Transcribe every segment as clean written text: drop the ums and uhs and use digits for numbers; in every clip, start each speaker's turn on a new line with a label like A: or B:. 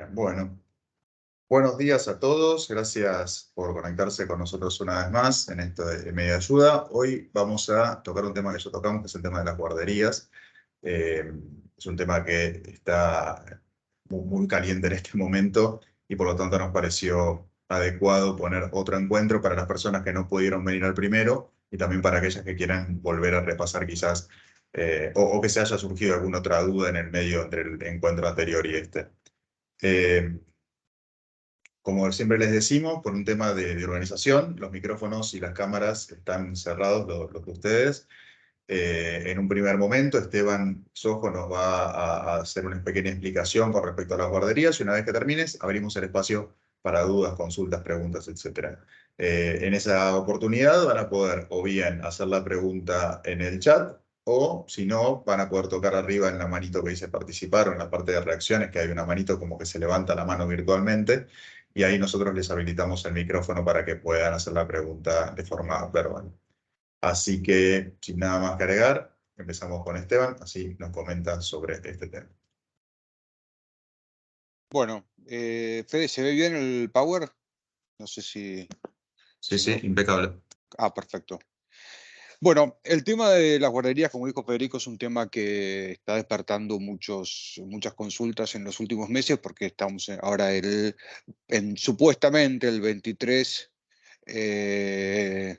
A: Bien, bueno. Buenos días a todos. Gracias por conectarse con nosotros una vez más en esto de Media Ayuda. Hoy vamos a tocar un tema que ya tocamos, que es el tema de las guarderías. Eh, es un tema que está muy caliente en este momento y por lo tanto nos pareció adecuado poner otro encuentro para las personas que no pudieron venir al primero y también para aquellas que quieran volver a repasar quizás o que se haya surgido alguna otra duda en el medio entre el encuentro anterior y este. Eh, Como siempre les decimos, por un tema de organización, los micrófonos y las cámaras están cerrados, los de ustedes. En un primer momento, Esteban Sojo nos va a hacer una pequeña explicación con respecto a las guarderías y una vez que termines, abrimos el espacio para dudas, consultas, preguntas, etc. En esa oportunidad van a poder o bien hacer la pregunta en el chat o si no, van a poder tocar arriba en la manito que dice participar o en la parte de reacciones, que hay una manito como que se levanta la mano virtualmente y ahí nosotros les habilitamos el micrófono para que puedan hacer la pregunta de forma verbal. Así que, sin nada más que agregar, empezamos con Esteban, así nos comenta sobre este tema.
B: Bueno, Fede, ¿se ve bien el power? No sé si,
A: Sí,
B: si
A: sí,
B: no.
A: impecable.
B: Perfecto. Bueno, el tema de las guarderías, como dijo Federico, es un tema que está despertando muchas consultas en los últimos meses porque estamos ahora supuestamente eh,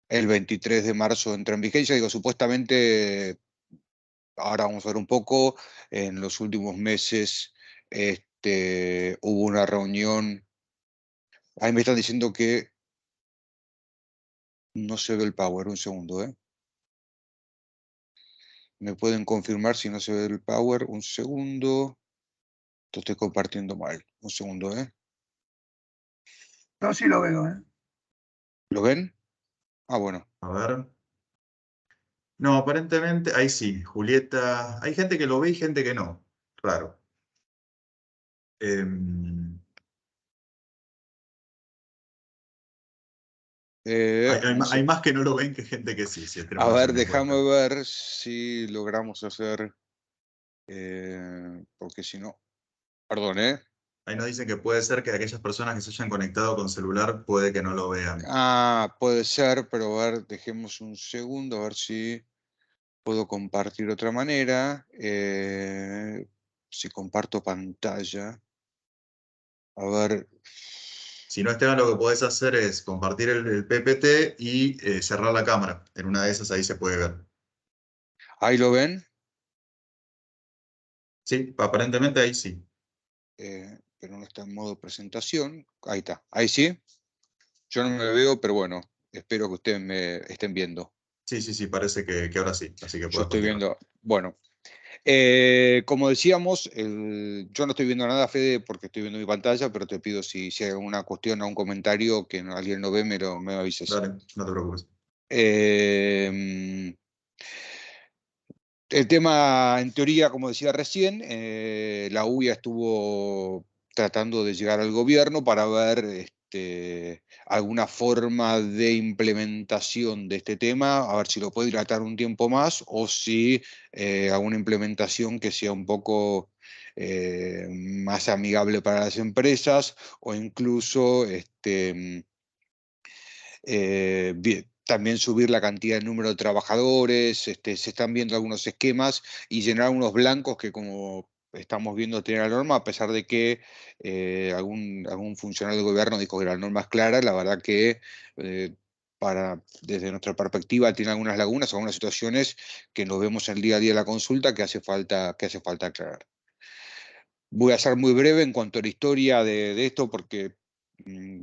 B: el 23 de marzo entra en vigencia. Digo, supuestamente, ahora vamos a ver un poco, en los últimos meses hubo una reunión. Ahí me están diciendo que no se ve el power. Un segundo, ¿eh? ¿Me pueden confirmar si no se ve el power? Un segundo. Te estoy compartiendo mal. Un segundo, ¿eh?
C: Yo sí lo veo, ¿eh?
B: ¿Lo ven? Bueno.
A: A ver. No, aparentemente, ahí sí, Julieta. Hay gente que lo ve y gente que no. Raro. Em, hay
B: Sí.
A: más que no lo ven que gente que sí, si
B: A
A: tenemos que hacer
B: ver,
A: una
B: déjame
A: encuesta.
B: ver si logramos hacer. Porque si no. Perdón, ¿eh?
A: Ahí nos dicen que puede ser que aquellas personas que se hayan conectado con celular puede que no lo vean.
B: Puede ser, pero a ver, dejemos un segundo, a ver si puedo compartir de otra manera. Si comparto pantalla. A ver.
A: Si no, Esteban, lo que podés hacer es compartir el PPT y cerrar la cámara. En una de esas ahí se puede ver.
B: ¿Ahí lo ven?
A: Sí, aparentemente ahí sí.
B: Pero no está en modo presentación. Ahí está. Ahí sí. Yo no me veo, pero bueno, espero que ustedes me estén viendo.
A: Sí, sí, sí, parece que ahora sí. Así que
B: Yo
A: puedes
B: estoy
A: continuar.
B: viendo. Bueno, como decíamos, yo no estoy viendo nada, Fede, porque estoy viendo mi pantalla, pero te pido si hay alguna cuestión o un comentario que alguien no ve, me avises.
A: Dale, no te preocupes.
B: Eh, El tema, en teoría, como decía recién, la UIA estuvo tratando de llegar al gobierno para ver alguna forma de implementación de este tema, a ver si lo puede dilatar un tiempo más o si alguna implementación que sea un poco más amigable para las empresas o incluso también subir la cantidad de número de trabajadores. Se están viendo algunos esquemas y llenar unos blancos que, como estamos viendo, tiene la norma, a pesar de que algún funcionario del gobierno dijo que la norma es clara. La verdad que eh, desde nuestra perspectiva tiene algunas lagunas, algunas situaciones que nos vemos en el día a día de la consulta que hace falta aclarar. Voy a ser muy breve en cuanto a la historia de esto, porque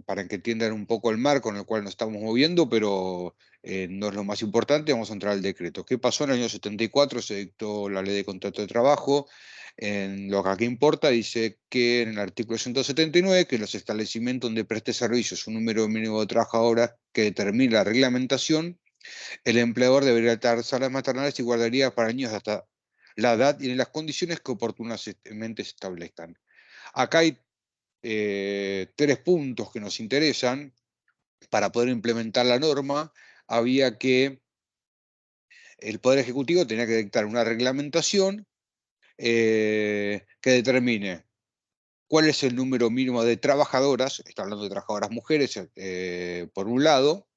B: para que entiendan un poco el marco en el cual nos estamos moviendo, pero no es lo más importante. Vamos a entrar al decreto. ¿Qué pasó en el año 74? Se dictó la ley de contrato de trabajo. En lo que aquí importa, dice que en el artículo 179, que los establecimientos donde preste servicios un número mínimo de trabajadores que determine la reglamentación, el empleador debería dar salas maternales y guarderías para niños hasta la edad y en las condiciones que oportunamente se establezcan. Acá hay 3 puntos que nos interesan. Para poder implementar la norma, había que el Poder Ejecutivo tenía que dictar una reglamentación que determine cuál es el número mínimo de trabajadoras, está hablando de trabajadoras mujeres, por un lado,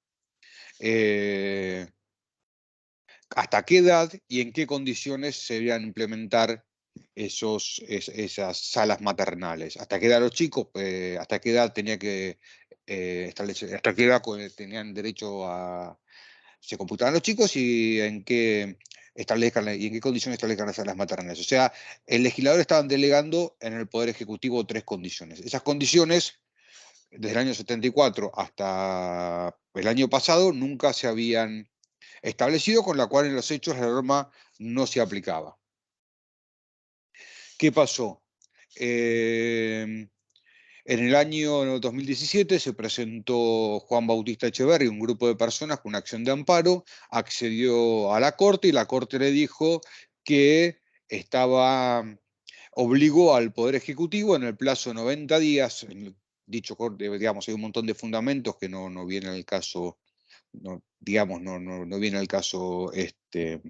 B: hasta qué edad y en qué condiciones se deberían implementar esas salas maternales. Hasta qué edad los chicos, hasta qué edad tenía que establecer, hasta qué edad tenían derecho a, se computaban los chicos y en qué establezcan y en qué condiciones establezcan las salas maternales. O sea, el legislador estaban delegando en el Poder Ejecutivo 3 condiciones. Esas condiciones, desde el año 74 hasta el año pasado, nunca se habían establecido, con la cual en los hechos la norma no se aplicaba. ¿Qué pasó? En el año 2017 se presentó Juan Bautista Echeverri, un grupo de personas con una acción de amparo, accedió a la Corte y la Corte le dijo que obligó al Poder Ejecutivo en el plazo de 90 días, en dicho corte, digamos, hay un montón de fundamentos que no vienen al caso, no viene al caso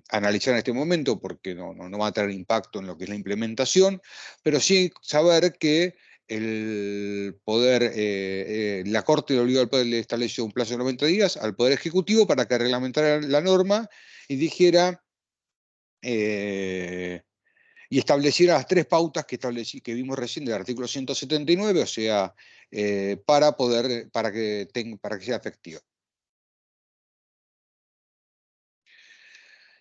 B: analizar en este momento porque no va a tener impacto en lo que es la implementación, pero sí saber que la Corte le obligó al Poder, le estableció un plazo de 90 días al Poder Ejecutivo para que reglamentara la norma y dijera y estableciera las 3 pautas que vimos recién del artículo 179, o sea, para que sea efectiva.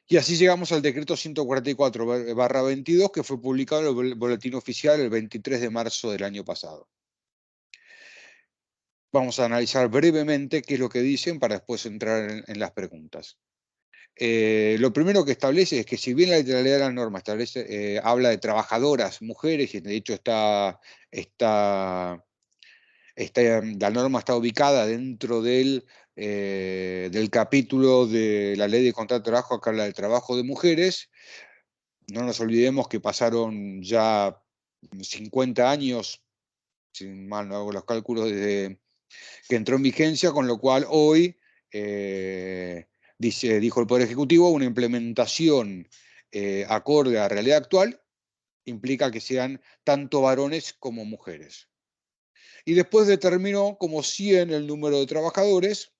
B: Y así llegamos al decreto 144/22, que fue publicado en el Boletín Oficial el 23 de marzo del año pasado. Vamos a analizar brevemente qué es lo que dicen para después entrar en las preguntas. Lo primero que establece es que si bien la literalidad de la norma habla de trabajadoras, mujeres, y de hecho la norma está ubicada dentro del capítulo de la Ley de Contrato de Trabajo que habla del trabajo de mujeres. No nos olvidemos que pasaron ya 50 años, si mal no hago los cálculos, desde que entró en vigencia, con lo cual hoy, dijo el Poder Ejecutivo, una implementación acorde a la realidad actual implica que sean tanto varones como mujeres. Y después determinó como 100 el número de trabajadores,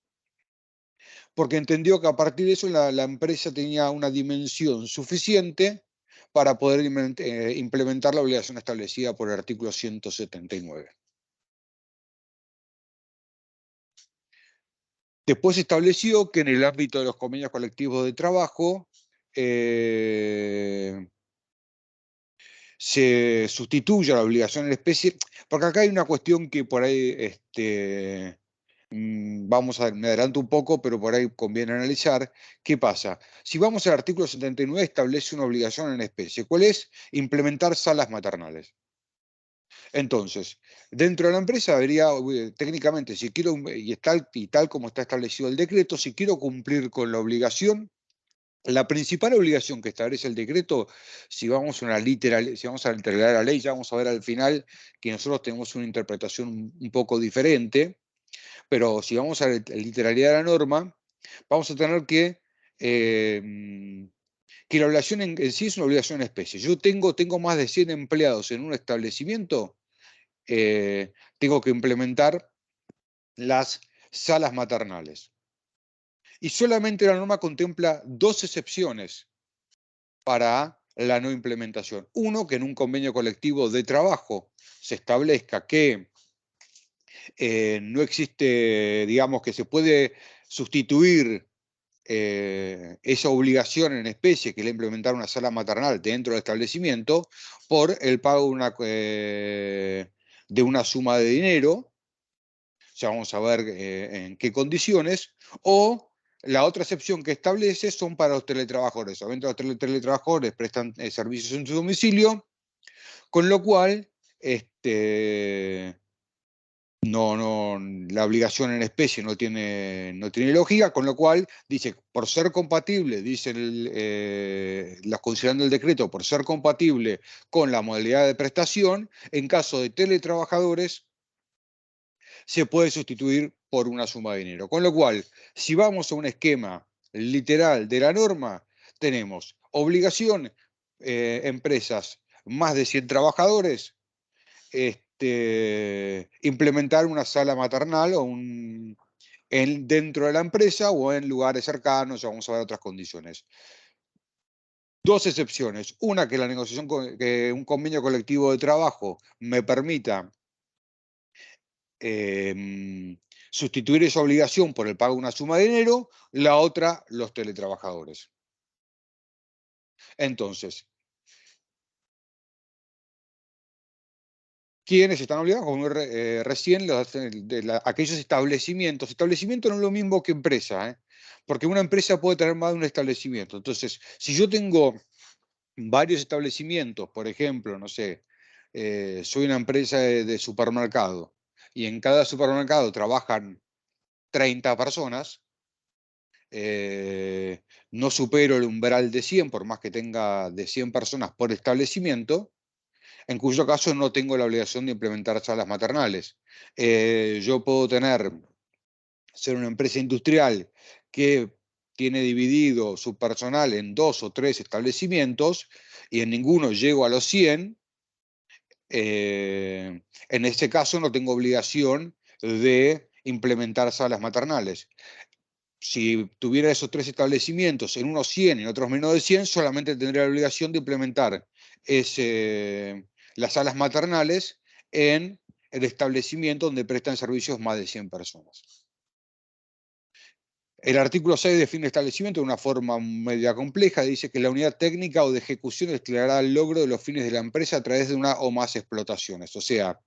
B: porque entendió que a partir de eso la empresa tenía una dimensión suficiente para poder implementar la obligación establecida por el artículo 179. Después estableció que en el ámbito de los convenios colectivos de trabajo se sustituya la obligación en especie, porque acá hay una cuestión que por ahí me adelanto un poco, pero por ahí conviene analizar. ¿Qué pasa? Si vamos al artículo 79, establece una obligación en especie. ¿Cuál es? Implementar salas maternales. Entonces, dentro de la empresa debería, técnicamente, si quiero, y tal como está establecido el decreto, si quiero cumplir con la obligación, la principal obligación que establece el decreto, si vamos a literar la ley, ya vamos a ver al final que nosotros tenemos una interpretación un poco diferente, pero si vamos a la literalidad de la norma, vamos a tener que la obligación en sí es una obligación en especie. Yo tengo más de 100 empleados en un establecimiento, tengo que implementar las salas maternales. Y solamente la norma contempla 2 excepciones para la no implementación. Uno, que en un convenio colectivo de trabajo se establezca que no existe, digamos, que se puede sustituir esa obligación en especie, que es implementar una sala maternal dentro del establecimiento, por el pago de una suma de dinero. Ya vamos a ver en qué condiciones, o la otra excepción que establece son para los teletrabajadores. Obviamente los teletrabajadores prestan servicios en su domicilio, con lo cual la obligación en especie no tiene lógica, con lo cual dice, por ser compatible, dice considerando el decreto, por ser compatible con la modalidad de prestación, en caso de teletrabajadores, se puede sustituir por una suma de dinero. Con lo cual, si vamos a un esquema literal de la norma, tenemos obligación, empresas más de 100 trabajadores, implementar una sala maternal o dentro de la empresa o en lugares cercanos, o vamos a ver otras condiciones. Dos excepciones. Una, que la negociación, que un convenio colectivo de trabajo me permita sustituir esa obligación por el pago de una suma de dinero. La otra, los teletrabajadores. Entonces, ¿quiénes están obligados? Como recién, aquellos establecimientos. Establecimiento no es lo mismo que empresa, ¿eh? Porque una empresa puede tener más de un establecimiento. Entonces, si yo tengo varios establecimientos, por ejemplo, no sé, soy una empresa de supermercado y en cada supermercado trabajan 30 personas, no supero el umbral de 100, por más que tenga de 100 personas por establecimiento, en cuyo caso no tengo la obligación de implementar salas maternales. Yo puedo ser una empresa industrial que tiene dividido su personal en 2 o 3 establecimientos y en ninguno llego a los 100, en ese caso no tengo obligación de implementar salas maternales. Si tuviera esos 3 establecimientos, en unos 100 y en otros menos de 100, solamente tendría la obligación de implementar las salas maternales en el establecimiento donde prestan servicios más de 100 personas. El artículo 6 define establecimiento de una forma media compleja. Dice que la unidad técnica o de ejecución declarará el logro de los fines de la empresa a través de una o más explotaciones. O sea,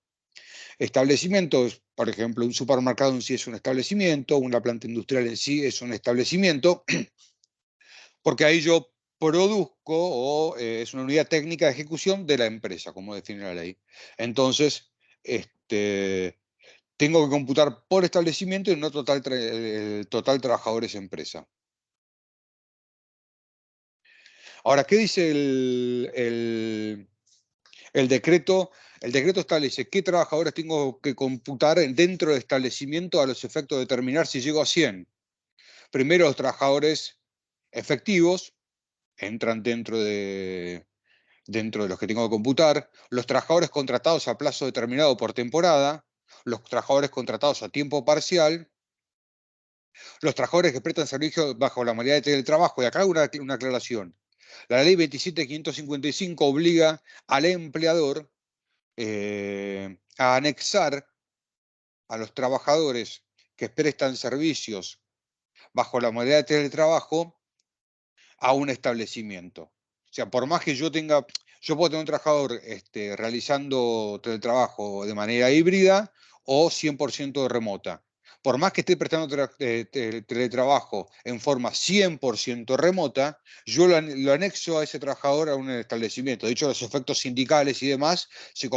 B: establecimientos, por ejemplo, un supermercado en sí es un establecimiento, una planta industrial en sí es un establecimiento, porque ahí yo produzco o es una unidad técnica de ejecución de la empresa, como define la ley. Entonces, tengo que computar por establecimiento y no total trabajadores empresa. Ahora, ¿qué dice el decreto? El decreto establece qué trabajadores tengo que computar dentro del establecimiento a los efectos de determinar si llego a 100. Primero, los trabajadores efectivos entran dentro de los que tengo que computar, los trabajadores contratados a plazo determinado por temporada, los trabajadores contratados a tiempo parcial, los trabajadores que prestan servicio bajo la modalidad de teletrabajo. Y acá hago una aclaración. La ley 27.555 obliga al empleador a anexar a los trabajadores que prestan servicios bajo la modalidad de teletrabajo a un establecimiento. O sea, por más que yo puedo tener un trabajador realizando teletrabajo de manera híbrida o 100% remota. Por más que esté prestando teletrabajo en forma 100% remota, yo lo anexo a ese trabajador a un establecimiento. De hecho, los efectos sindicales y demás se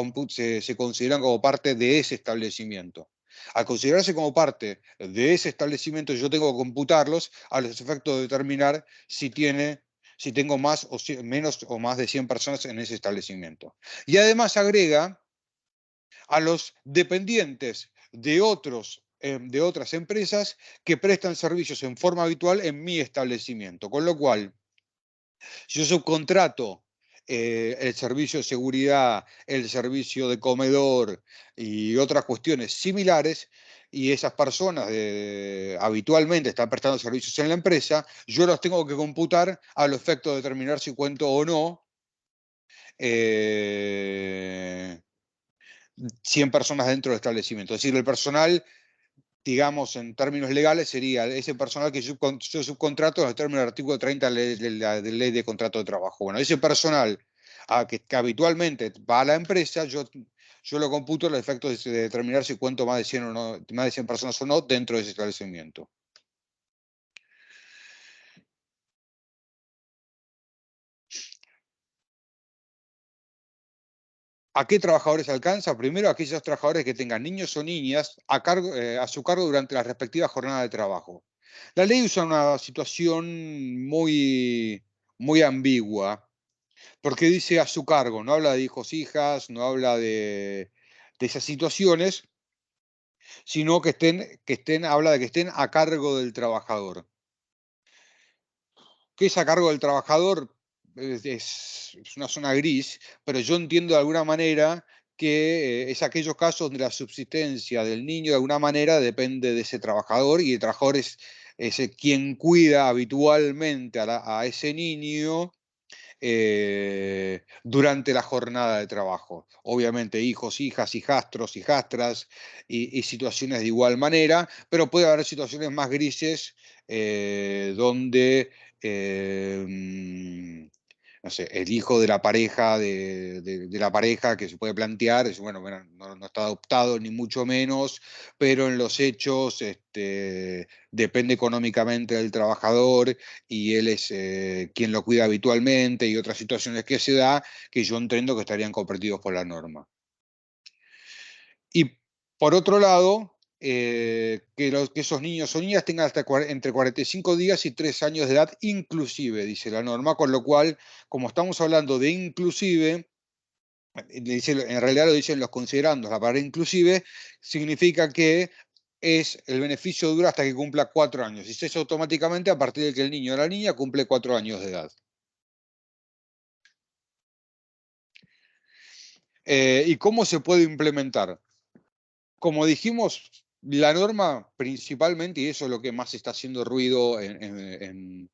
B: consideran como parte de ese establecimiento. Al considerarse como parte de ese establecimiento, yo tengo que computarlos a los efectos de determinar si tengo menos o más de 100 personas en ese establecimiento. Y además agrega a los dependientes de otras empresas que prestan servicios en forma habitual en mi establecimiento. Con lo cual, si yo subcontrato el servicio de seguridad, el servicio de comedor y otras cuestiones similares, y esas personas habitualmente están prestando servicios en la empresa, yo los tengo que computar a los efectos de determinar si cuento o no 100 personas dentro del establecimiento. Es decir, el personal, digamos, en términos legales, sería ese personal que yo subcontrato en los términos del artículo 30 de la ley de contrato de trabajo. Bueno, ese personal que habitualmente va a la empresa, yo lo computo a los efectos de determinar si cuento más de 100 o no, más de 100 personas o no dentro de ese establecimiento. ¿A qué trabajadores alcanza? Primero, a aquellos trabajadores que tengan niños o niñas a su cargo durante la respectiva jornada de trabajo. La ley usa una situación muy, muy ambigua, porque dice a su cargo, no habla de hijos, hijas, no habla de esas situaciones, sino habla de que estén a cargo del trabajador. ¿Qué es a cargo del trabajador? Es una zona gris, pero yo entiendo de alguna manera que es aquellos casos donde la subsistencia del niño de alguna manera depende de ese trabajador y el trabajador es quien cuida habitualmente a ese niño durante la jornada de trabajo. Obviamente hijos, hijas, hijastros, hijastras y situaciones de igual manera, pero puede haber situaciones más grises donde no sé, el hijo de la pareja, de la pareja que se puede plantear, es, bueno, no está adoptado ni mucho menos, pero en los hechos depende económicamente del trabajador y él es quien lo cuida habitualmente y otras situaciones que se da que yo entiendo que estarían comprendidos por la norma. Y por otro lado, que esos niños o niñas tengan hasta entre 45 días y 3 años de edad, inclusive, dice la norma, con lo cual, como estamos hablando de inclusive, en realidad lo dicen los considerandos, la palabra inclusive significa que el beneficio dura hasta que cumpla 4 años, y eso automáticamente a partir de que el niño o la niña cumple 4 años de edad. ¿Y cómo se puede implementar? Como dijimos, la norma principalmente, y eso es lo que más está haciendo ruido en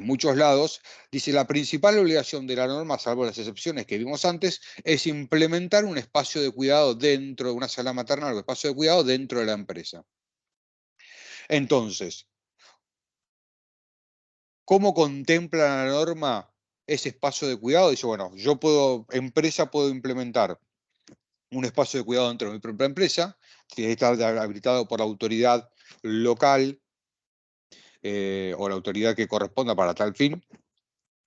B: muchos lados, dice la principal obligación de la norma, salvo las excepciones que vimos antes, es implementar un espacio de cuidado dentro de una sala maternal o espacio de cuidado dentro de la empresa. Entonces, ¿cómo contempla la norma ese espacio de cuidado? Dice, bueno, empresa puedo implementar un espacio de cuidado dentro de mi propia empresa, que está habilitado por la autoridad local o la autoridad que corresponda para tal fin,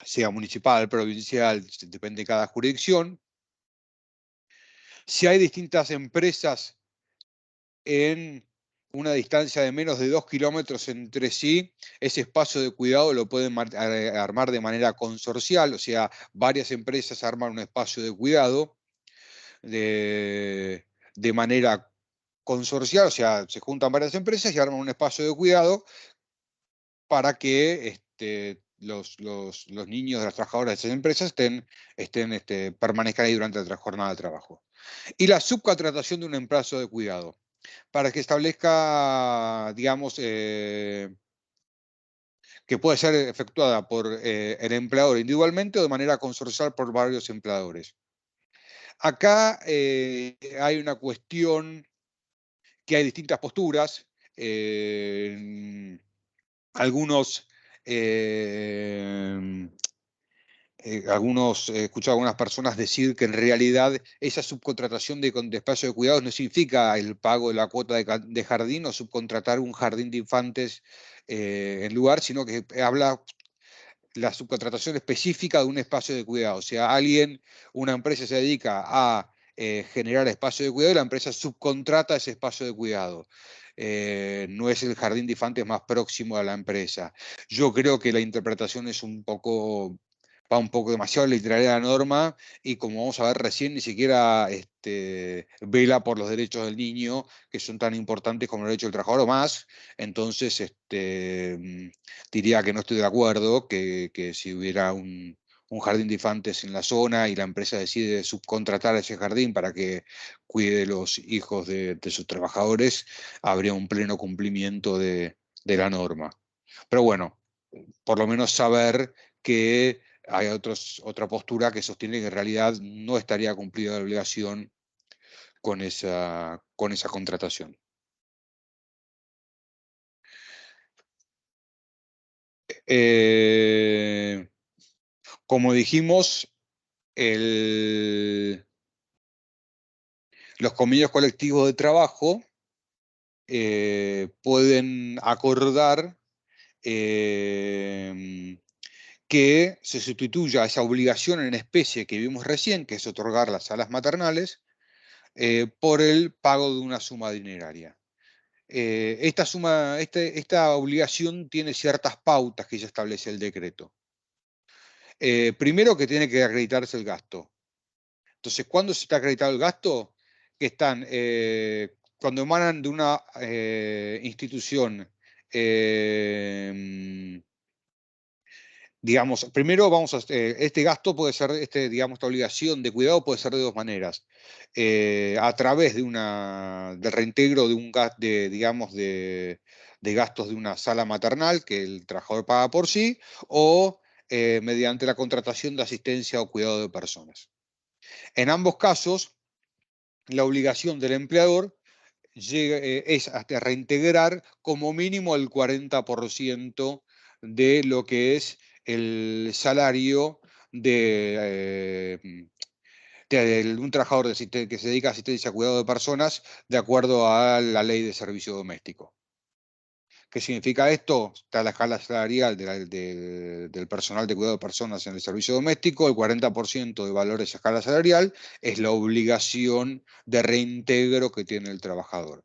B: sea municipal, provincial, depende de cada jurisdicción. Si hay distintas empresas en una distancia de menos de 2 kilómetros entre sí, ese espacio de cuidado lo pueden armar de manera consorcial, o sea, varias empresas arman un espacio de cuidado de manera consorcial, o sea, se juntan varias empresas y arman un espacio de cuidado para que los niños de las trabajadoras de esas empresas permanezcan ahí durante la jornada de trabajo. Y la subcontratación de un empleado de cuidado, para que establezca, digamos, que puede ser efectuada por el empleador individualmente o de manera consorcial por varios empleadores. Acá hay una cuestión que hay distintas posturas. Algunos he escuchado a algunas personas decir que en realidad esa subcontratación de espacio de cuidados no significa el pago de la cuota de jardín o subcontratar un jardín de infantes en lugar, sino que habla la subcontratación específica de un espacio de cuidado. O sea, una empresa se dedica a generar espacio de cuidado y la empresa subcontrata ese espacio de cuidado. No es el jardín de infantes más próximo a la empresa. Yo creo que la interpretación es va un poco demasiado literal de la norma y como vamos a ver recién, ni siquiera vela por los derechos del niño, que son tan importantes como los derechos del trabajador o más. Entonces, diría que no estoy de acuerdo, que si hubiera un jardín de infantes en la zona y la empresa decide subcontratar ese jardín para que cuide de los hijos de sus trabajadores, habría un pleno cumplimiento de la norma. Pero bueno, por lo menos saber que hay otra postura que sostiene que en realidad no estaría cumplida la obligación con esa contratación. Como dijimos, los convenios colectivos de trabajo pueden acordar que se sustituya esa obligación en especie que vimos recién, que es otorgar las salas maternales, por el pago de una suma dineraria. Esta obligación tiene ciertas pautas que ya establece el decreto. Primero que tiene que acreditarse el gasto. Entonces, ¿cuándo se está acreditado el gasto? Que están, cuando emanan de una institución digamos, primero vamos a, este gasto puede ser, digamos, esta obligación de cuidado puede ser de dos maneras. A través del reintegro de un gasto, digamos, de gastos de una sala maternal que el trabajador paga por sí, o mediante la contratación de asistencia o cuidado de personas. En ambos casos, la obligación del empleador es hasta reintegrar como mínimo el 40% de lo que es el salario de un trabajador que se dedica a asistencia a cuidado de personas de acuerdo a la ley de servicio doméstico. ¿Qué significa esto? Está la escala salarial del personal de cuidado de personas en el servicio doméstico, el 40% de valor de esa escala salarial es la obligación de reintegro que tiene el trabajador.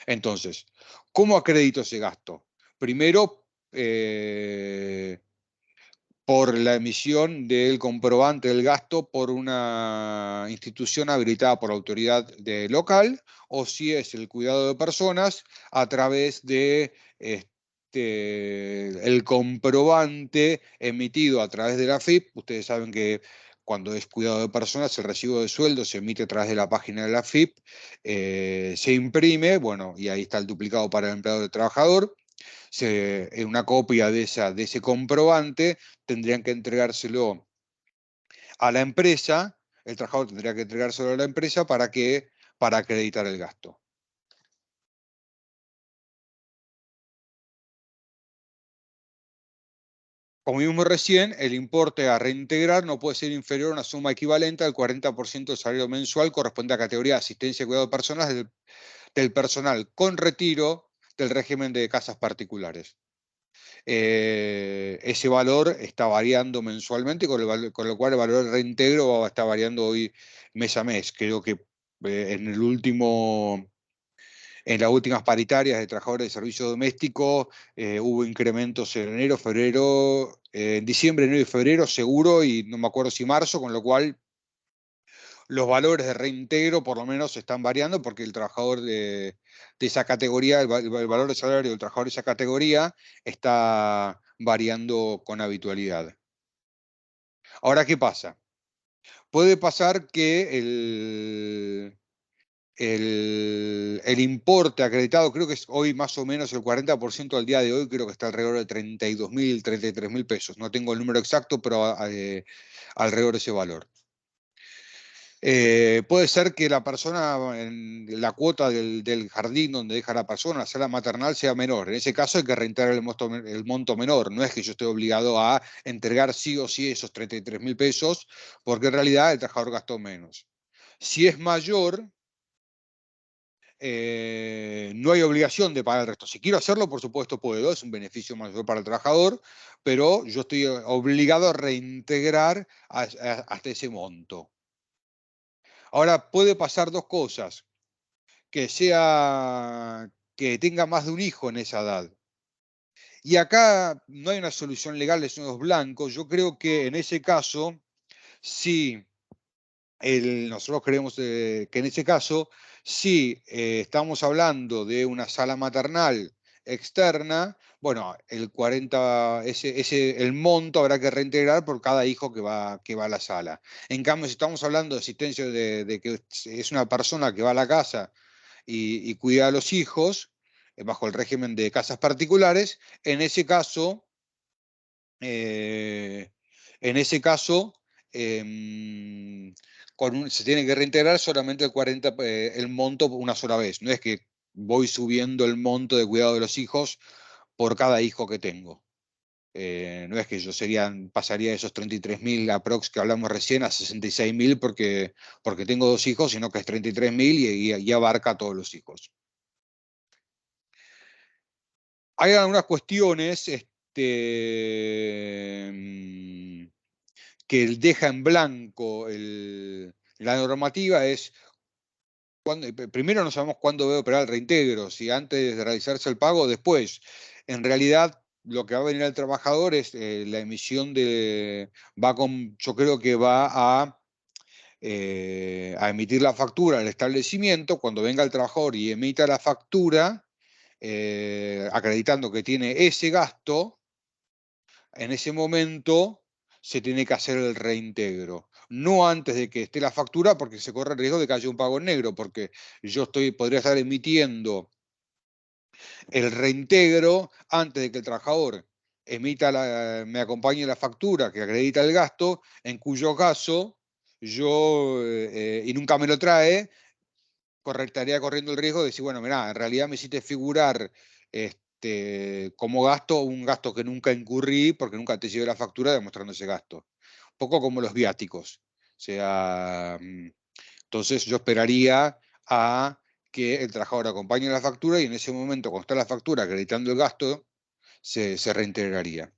B: Entonces, ¿cómo acredito ese gasto? Primero, por la emisión del comprobante del gasto por una institución habilitada por la autoridad local, o si es el cuidado de personas, a través de el comprobante emitido a través de la AFIP. Ustedes saben que cuando es cuidado de personas, el recibo de sueldo se emite a través de la página de la AFIP, se imprime, bueno, y ahí está el duplicado para el empleado del trabajador. Una copia de ese comprobante tendrían que entregárselo a la empresa, el trabajador tendría que entregárselo a la empresa para acreditar el gasto. Como vimos recién, el importe a reintegrar no puede ser inferior a una suma equivalente al 40% del salario mensual corresponde a la categoría de asistencia y cuidado de personas del personal con retiro del régimen de casas particulares. Ese valor está variando mensualmente, con lo cual el valor de reintegro está variando hoy mes a mes. Creo que en las últimas paritarias de trabajadores de servicio doméstico hubo incrementos en enero, febrero, en diciembre, enero y febrero seguro, y no me acuerdo si marzo, con lo cual los valores de reintegro por lo menos están variando porque el trabajador de esa categoría, el valor de salario del trabajador de esa categoría está variando con habitualidad. Ahora, ¿qué pasa? Puede pasar que el importe acreditado, creo que es hoy más o menos el 40% al día de hoy, creo que está alrededor de 32.000, 33.000 pesos. No tengo el número exacto, pero alrededor de ese valor. Puede ser que la persona, la cuota del jardín donde deja la persona, la sala maternal, sea menor. En ese caso hay que reintegrar el monto menor. No es que yo esté obligado a entregar sí o sí esos 33.000 pesos, porque en realidad el trabajador gastó menos. Si es mayor, no hay obligación de pagar el resto. Si quiero hacerlo, por supuesto puedo, es un beneficio mayor para el trabajador, pero yo estoy obligado a reintegrar hasta ese monto. Ahora, puede pasar dos cosas: que tenga más de un hijo en esa edad. Y acá no hay una solución legal de sueños blancos. Yo creo que en ese caso, si nosotros creemos que en ese caso, si estamos hablando de una sala maternal externa, bueno, el monto habrá que reintegrar por cada hijo que va a la sala. En cambio, si estamos hablando de asistencia de que es una persona que va a la casa y cuida a los hijos, bajo el régimen de casas particulares, en ese caso, eh, em, se tiene que reintegrar solamente el monto una sola vez. No es que voy subiendo el monto de cuidado de los hijos por cada hijo que tengo. No es que yo pasaría de esos 33.000 aprox que hablamos recién a 66.000 porque tengo dos hijos, sino que es 33.000 y abarca a todos los hijos. Hay algunas cuestiones que deja en blanco la normativa. Primero no sabemos cuándo debe operar el reintegro, si antes de realizarse el pago o después. En realidad, lo que va a venir al trabajador es la emisión yo creo que va a emitir la factura al establecimiento. Cuando venga el trabajador y emita la factura, acreditando que tiene ese gasto, en ese momento se tiene que hacer el reintegro. No antes de que esté la factura, porque se corre el riesgo de que haya un pago en negro, porque yo podría estar emitiendo el reintegro antes de que el trabajador me acompañe la factura que acredita el gasto, en cuyo caso yo, y nunca me lo trae, estaría corriendo el riesgo de decir, bueno, mirá, en realidad me hiciste figurar como gasto un gasto que nunca incurrí porque nunca te llevé la factura demostrando ese gasto. Un poco como los viáticos. O sea, entonces yo esperaría a que el trabajador acompañe la factura y en ese momento, cuando está la factura acreditando el gasto, se reintegraría.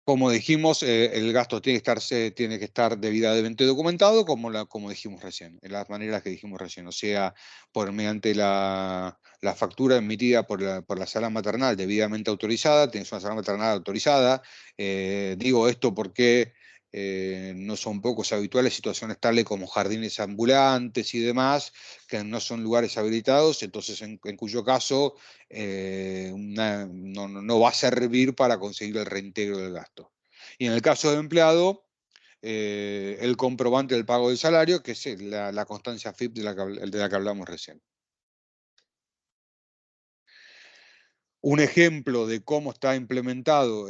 B: Como dijimos, el gasto tiene que estar debidamente documentado, como dijimos recién, en las maneras que dijimos recién, o sea, mediante la factura emitida por la sala maternal debidamente autorizada. Tienes una sala maternal autorizada. Digo esto porque no son pocos habituales situaciones tales como jardines ambulantes y demás, que no son lugares habilitados, entonces en cuyo caso no va a servir para conseguir el reintegro del gasto. Y en el caso del empleado, el comprobante del pago del salario, que es la constancia FIP de la que hablamos recién. Un ejemplo de cómo está implementado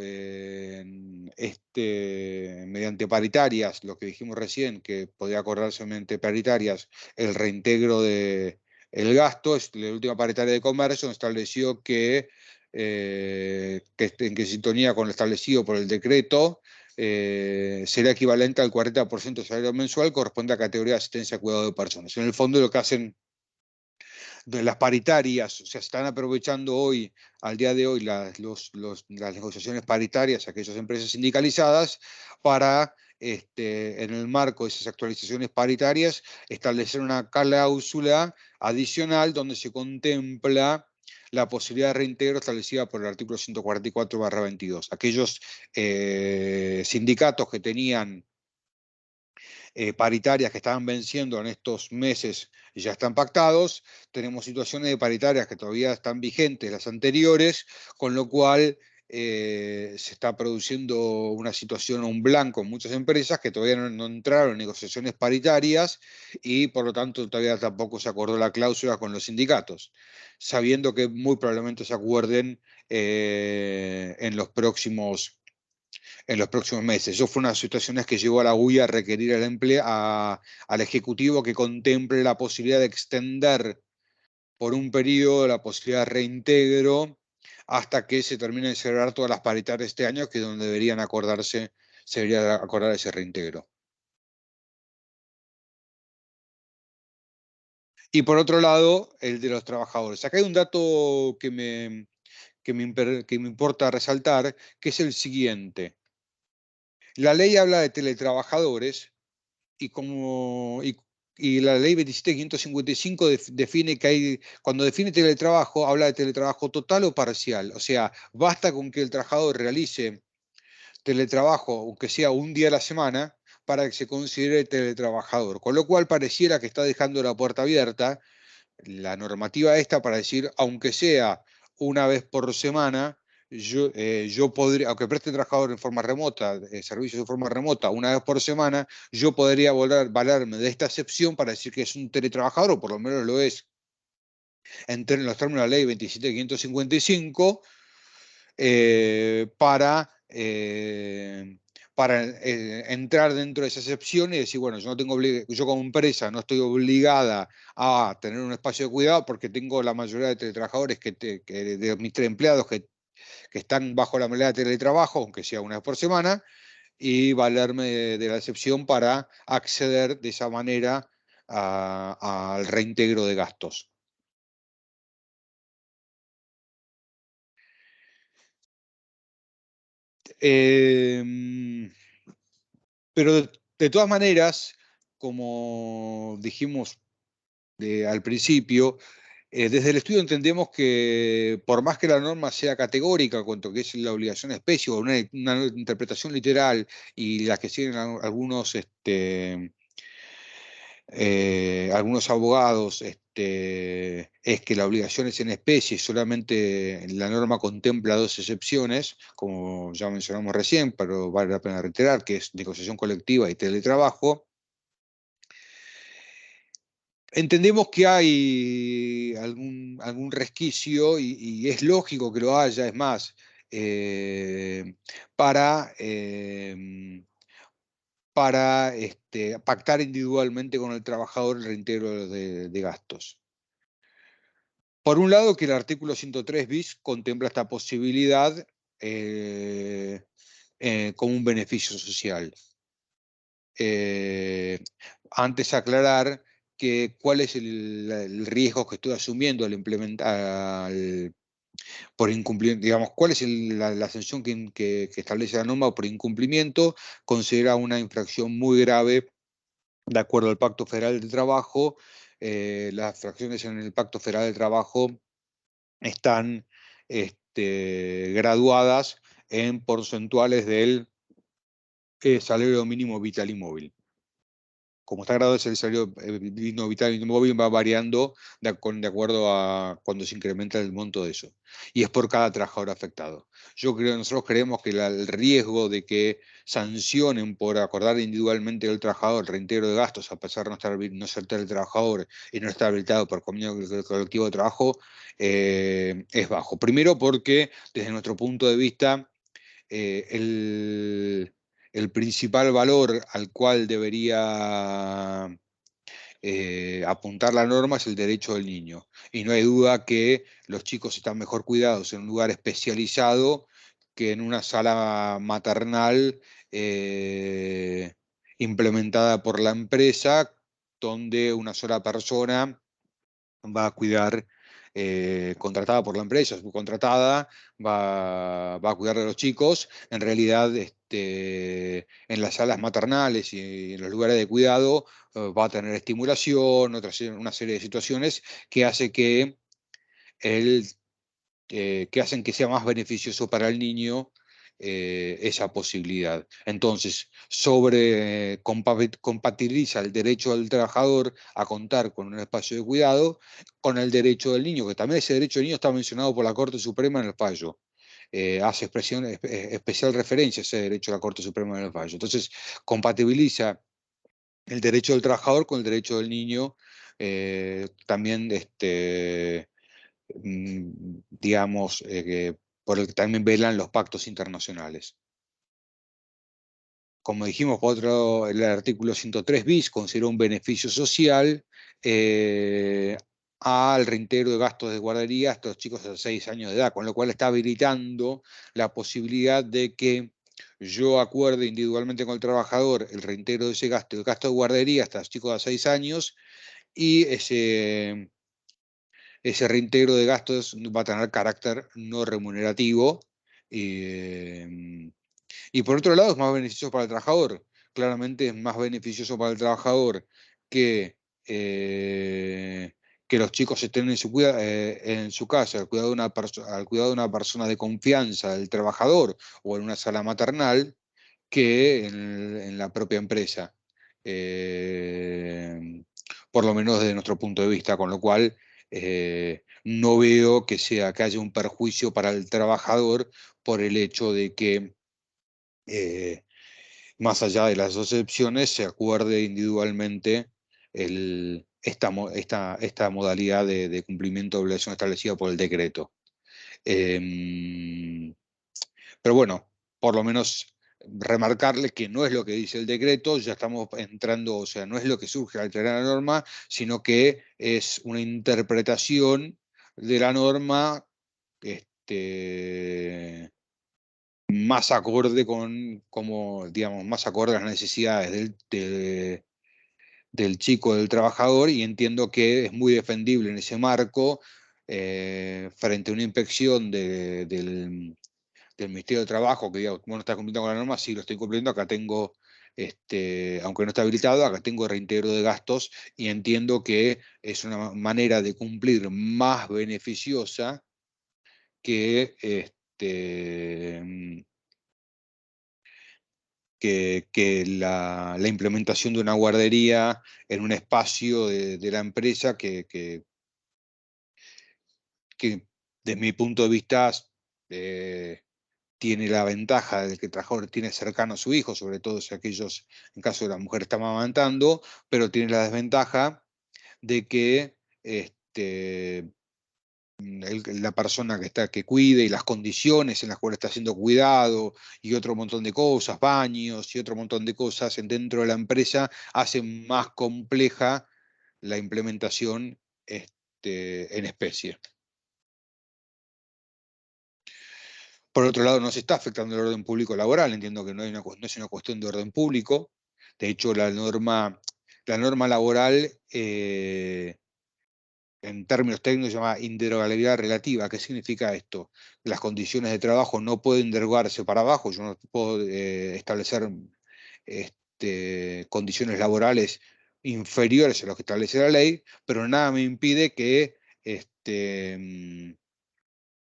B: mediante paritarias, lo que dijimos recién, que podía acordarse mediante paritarias, el reintegro del gasto. Es la última paritaria de comercio, estableció que en sintonía con lo establecido por el decreto, será equivalente al 40% del salario mensual, corresponde a categoría de asistencia a cuidado de personas. En el fondo lo que hacen de las paritarias, o sea, se están aprovechando hoy, al día de hoy, las negociaciones paritarias, aquellas empresas sindicalizadas, para, en el marco de esas actualizaciones paritarias, establecer una cláusula adicional donde se contempla la posibilidad de reintegro establecida por el artículo 144/22. Aquellos sindicatos que tenían paritarias que estaban venciendo en estos meses y ya están pactados. Tenemos situaciones de paritarias que todavía están vigentes, las anteriores, con lo cual se está produciendo una situación, un blanco en muchas empresas que todavía no entraron en negociaciones paritarias y por lo tanto todavía tampoco se acordó la cláusula con los sindicatos, sabiendo que muy probablemente se acuerden en los próximos meses. Eso fue una de las situaciones que llevó a la UIA a requerir al Ejecutivo que contemple la posibilidad de extender por un periodo la posibilidad de reintegro hasta que se terminen de celebrar todas las paritarias este año, que es donde se debería acordar ese reintegro. Y por otro lado, el de los trabajadores. Acá hay un dato que me importa resaltar, que es el siguiente. La ley habla de teletrabajadores y la ley 27.555 define cuando define teletrabajo, habla de teletrabajo total o parcial. O sea, basta con que el trabajador realice teletrabajo, aunque sea un día a la semana, para que se considere teletrabajador. Con lo cual pareciera que está dejando la puerta abierta la normativa esta para decir, aunque sea una vez por semana, yo podría, aunque preste trabajador en forma remota, servicios de forma remota, una vez por semana, yo podría valerme de esta excepción para decir que es un teletrabajador, o por lo menos lo es en los términos de la ley 27.555, para entrar dentro de esa excepción y decir, bueno, yo como empresa no estoy obligada a tener un espacio de cuidado porque tengo la mayoría de teletrabajadores de mis empleados que están bajo la modalidad de teletrabajo, aunque sea una vez por semana, y valerme de la excepción para acceder de esa manera al reintegro de gastos. Pero de todas maneras, como dijimos al principio, desde el estudio entendemos que por más que la norma sea categórica cuanto que es la obligación de especie o una interpretación literal y las que siguen algunos algunos abogados es que la obligación es en especie, solamente la norma contempla 2 excepciones, como ya mencionamos recién, pero vale la pena reiterar, que es negociación colectiva y teletrabajo. Entendemos que hay algún resquicio y es lógico que lo haya, es más, para pactar individualmente con el trabajador el reintegro de gastos. Por un lado, que el artículo 103 bis contempla esta posibilidad como un beneficio social. Antes aclarar que cuál es el riesgo que estoy asumiendo al implementar, por incumplimiento, digamos, cuál es la sanción que establece la norma por incumplimiento. Considera una infracción muy grave de acuerdo al Pacto Federal del Trabajo. Las fracciones en el Pacto Federal del Trabajo están graduadas en porcentuales del salario mínimo vital y móvil. Como está graduado el salario mínimo vital y móvil, va variando de acuerdo a cuando se incrementa el monto de eso. Y es por cada trabajador afectado. Nosotros creemos que el riesgo de que sancionen por acordar individualmente el trabajador reintegro de gastos, a pesar de no ser teletrabajador y no estar habilitado por convenio colectivo de trabajo, es bajo. Primero porque, desde nuestro punto de vista, el principal valor al cual debería apuntar la norma es el derecho del niño. Y no hay duda que los chicos están mejor cuidados en un lugar especializado que en una sala maternal implementada por la empresa, donde una sola persona va a cuidar, contratada por la empresa, subcontratada, va a cuidar de los chicos. En realidad, en las salas maternales y en los lugares de cuidado, va a tener estimulación, una serie de situaciones que hace que que hacen que sea más beneficioso para el niño esa posibilidad. Entonces, compatibiliza el derecho del trabajador a contar con un espacio de cuidado con el derecho del niño, que también ese derecho del niño está mencionado por la Corte Suprema en el fallo. Hace especial referencia a ese derecho de la Corte Suprema en el fallo. Entonces, compatibiliza el derecho del trabajador con el derecho del niño, también digamos, por el que también velan los pactos internacionales. Como dijimos, por otro, el artículo 103 bis considera un beneficio social al reintegro de gastos de guardería a estos chicos de 6 años de edad, con lo cual está habilitando la posibilidad de que yo acuerde individualmente con el trabajador el reintegro de ese gasto, el gasto de guardería hasta los chicos de 6 años, y ese reintegro de gastos va a tener carácter no remunerativo. Y por otro lado, es más beneficioso para el trabajador. Claramente es más beneficioso para el trabajador que, eh, que los chicos estén en su casa, al cuidado de una persona de confianza del trabajador o en una sala maternal, que en la propia empresa. Por lo menos desde nuestro punto de vista, con lo cual no veo que haya un perjuicio para el trabajador por el hecho de que, eh, más allá de las 2 excepciones, se acuerde individualmente esta modalidad de cumplimiento de obligación establecida por el decreto. Pero bueno, por lo menos remarcarles que no es lo que dice el decreto, ya estamos entrando, o sea, no es lo que surge al alterar la norma, sino que es una interpretación de la norma más acorde digamos, más acorde a las necesidades del chico, del trabajador, y entiendo que es muy defendible en ese marco, frente a una inspección del Ministerio de Trabajo, que diga, bueno, está cumpliendo con la norma, sí lo estoy cumpliendo, acá tengo, aunque no está habilitado, acá tengo reintegro de gastos, y entiendo que es una manera de cumplir más beneficiosa que, que la implementación de una guardería en un espacio de la empresa que desde mi punto de vista tiene la ventaja de que el trabajador tiene cercano a su hijo, sobre todo si aquellos, en caso de la mujer está amamantando, pero tiene la desventaja de que la persona que cuide y las condiciones en las cuales está siendo cuidado y otro montón de cosas, baños y otro montón de cosas dentro de la empresa, hacen más compleja la implementación en especie. Por otro lado, no se está afectando el orden público laboral. Entiendo que no es una cuestión de orden público. De hecho, la norma laboral, en términos técnicos, se llama inderogabilidad relativa. ¿Qué significa esto? Las condiciones de trabajo no pueden derogarse para abajo. Yo no puedo establecer condiciones laborales inferiores a lo que establece la ley, pero nada me impide que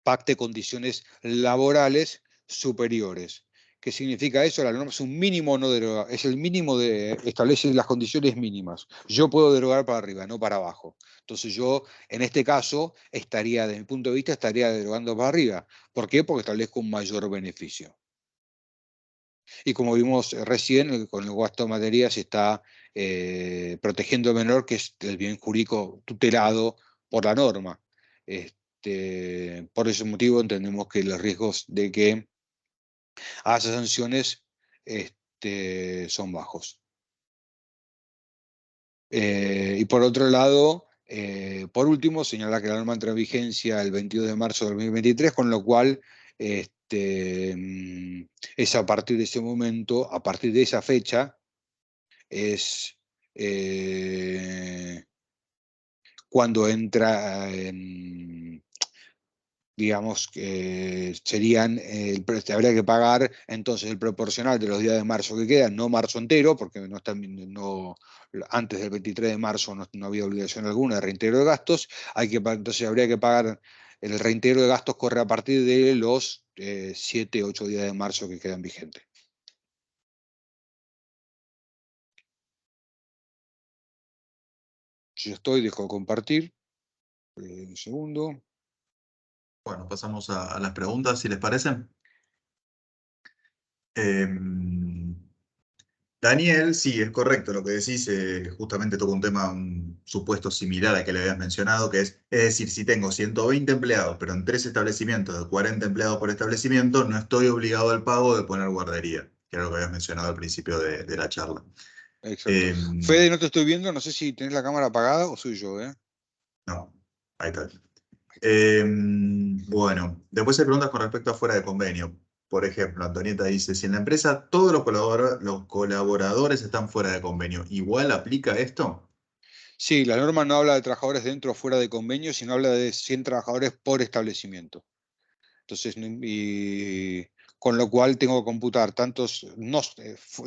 B: pacte condiciones laborales superiores. ¿Qué significa eso? La norma es un mínimo no derogable, es el mínimo establece las condiciones mínimas. Yo puedo derogar para arriba, no para abajo. Entonces yo, en este caso, desde mi punto de vista, estaría derogando para arriba. ¿Por qué? Porque establezco un mayor beneficio. Y como vimos recién, con el gasto de materia se está protegiendo al menor, que es el bien jurídico tutelado por la norma. Por ese motivo entendemos que los riesgos de que haya sanciones son bajos. Y por otro lado, por último, señala que la norma entra en vigencia el 22 de marzo de 2023, con lo cual es a partir de ese momento, a partir de esa fecha, es cuando entra en, digamos, habría que pagar entonces el proporcional de los días de marzo que quedan, no marzo entero, porque antes del 23 de marzo no había obligación alguna de reintegro de gastos, entonces habría que pagar, el reintegro de gastos corre a partir de los 7, 8 días de marzo que quedan vigentes. Yo dejo de compartir, un segundo.
A: Bueno, pasamos a las preguntas, si les parece. Daniel, sí, es correcto lo que decís. Justamente toca un tema, un supuesto similar a que le habías mencionado, que es decir, si tengo 120 empleados, pero en 3 establecimientos de 40 empleados por establecimiento, no estoy obligado al pago de poner guardería, que era lo que habías mencionado al principio de la charla.
B: Exacto. Fede, no te estoy viendo, no sé si tenés la cámara apagada o soy yo, ¿eh?
A: No, ahí está. Bueno, después hay preguntas con respecto a fuera de convenio. Por ejemplo, Antonieta dice, si en la empresa todos los colaboradores están fuera de convenio, ¿igual aplica esto?
B: Sí, la norma no habla de trabajadores dentro o fuera de convenio, sino habla de 100 trabajadores por establecimiento. Entonces, con lo cual tengo que computar tantos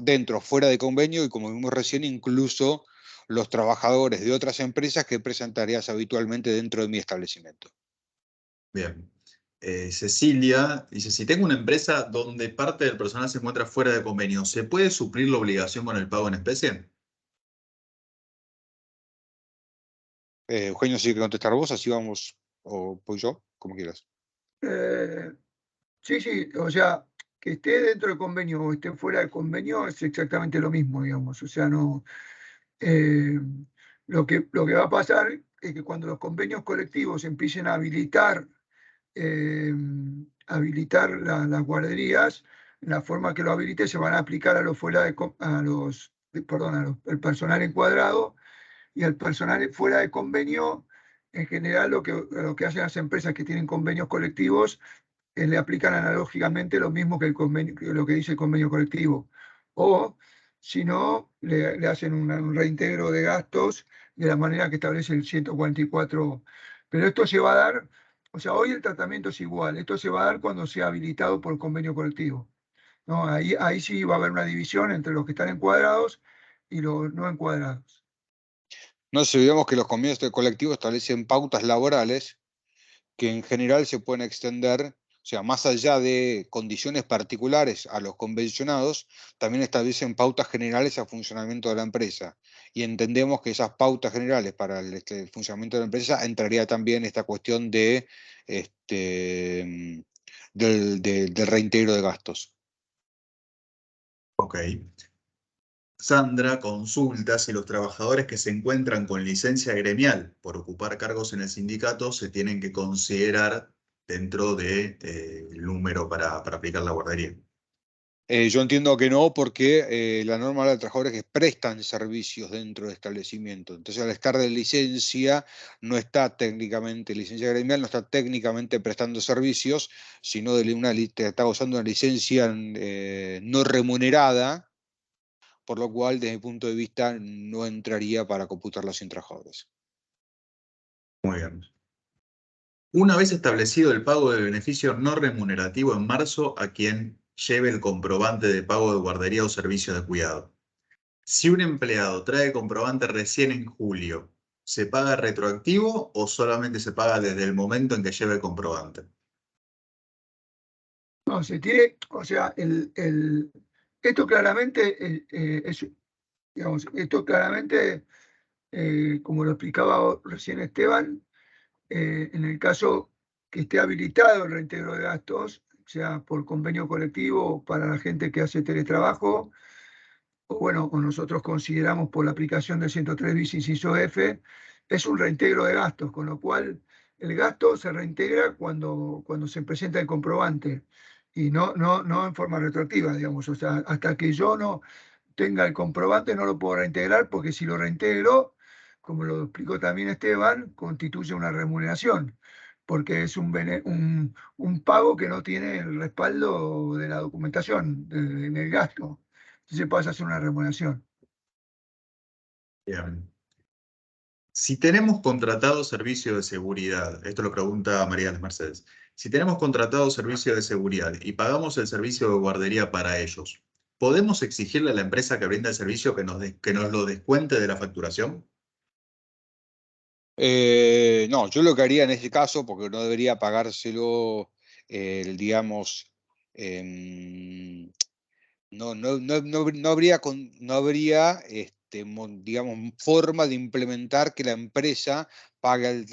B: dentro o fuera de convenio y, como vimos recién, incluso los trabajadores de otras empresas que prestan tareas habitualmente dentro de mi establecimiento.
A: Bien. Cecilia dice, si tengo una empresa donde parte del personal se encuentra fuera de convenio, ¿se puede suplir la obligación con el pago en especie?
B: Eugenio, si quieres contestar vos, así vamos, o voy yo, como quieras.
C: Sí, sí, o sea, que esté dentro del convenio o esté fuera del convenio es exactamente lo mismo, digamos. O sea, no. eh, lo que va a pasar es que cuando los convenios colectivos empiecen a habilitar las guarderías, la forma que lo habilite se van a aplicar a los fuera de, a los, perdón, el personal encuadrado, y al personal fuera de convenio. En general, lo que hacen las empresas que tienen convenios colectivos, le aplican analógicamente lo mismo que lo que dice el convenio colectivo. O, si no, le hacen un reintegro de gastos de la manera que establece el 144. Pero esto se va a dar, o sea, hoy el tratamiento es igual. Esto se va a dar cuando sea habilitado por convenio colectivo, ¿no? Ahí sí va a haber una división entre los que están encuadrados y los no encuadrados.
B: No nos olvidemos que los convenios colectivos establecen pautas laborales que en general se pueden extender O sea, más allá de condiciones particulares a los convencionados, también establecen pautas generales al funcionamiento de la empresa. Y entendemos que esas pautas generales para el funcionamiento de la empresa entraría también esta cuestión de, del reintegro de gastos.
A: Ok. Sandra consulta si los trabajadores que se encuentran con licencia gremial por ocupar cargos en el sindicato se tienen que considerar dentro del número para aplicar la guardería.
B: Yo entiendo que no, porque la norma de trabajadores que prestan servicios dentro del establecimiento. Entonces, al estar de licencia, no está técnicamente, licencia gremial, no está técnicamente prestando servicios, sino está usando una licencia no remunerada, por lo cual, desde mi punto de vista, no entraría para computar los 100 trabajadores.
A: Muy bien. Una vez establecido el pago de beneficio no remunerativo en marzo a quien lleve el comprobante de pago de guardería o servicio de cuidado. Si un empleado trae comprobante recién en julio, ¿se paga retroactivo o solamente se paga desde el momento en que lleve el comprobante?
C: No, se tiene, o sea, esto claramente digamos, esto claramente, como lo explicaba recién Esteban, en el caso que esté habilitado el reintegro de gastos, sea por convenio colectivo para la gente que hace teletrabajo, o bueno, o nosotros consideramos por la aplicación del 103 bis inciso F, es un reintegro de gastos, con lo cual el gasto se reintegra cuando se presenta el comprobante y no en forma retroactiva, digamos. O sea, hasta que yo no tenga el comprobante no lo puedo reintegrar, porque si lo reintegro, como lo explicó también Esteban, constituye una remuneración, porque es un pago que no tiene el respaldo de la documentación en el gasto. Entonces pasa a ser una remuneración.
A: Bien. Si tenemos contratado servicio de seguridad, esto lo pregunta María de las Mercedes, si tenemos contratado servicio de seguridad y pagamos el servicio de guardería para ellos, ¿podemos exigirle a la empresa que brinda el servicio que nos lo descuente de la facturación?
B: No, yo lo que haría en ese caso, porque no debería pagárselo, digamos, no habría digamos, forma de implementar que la empresa pague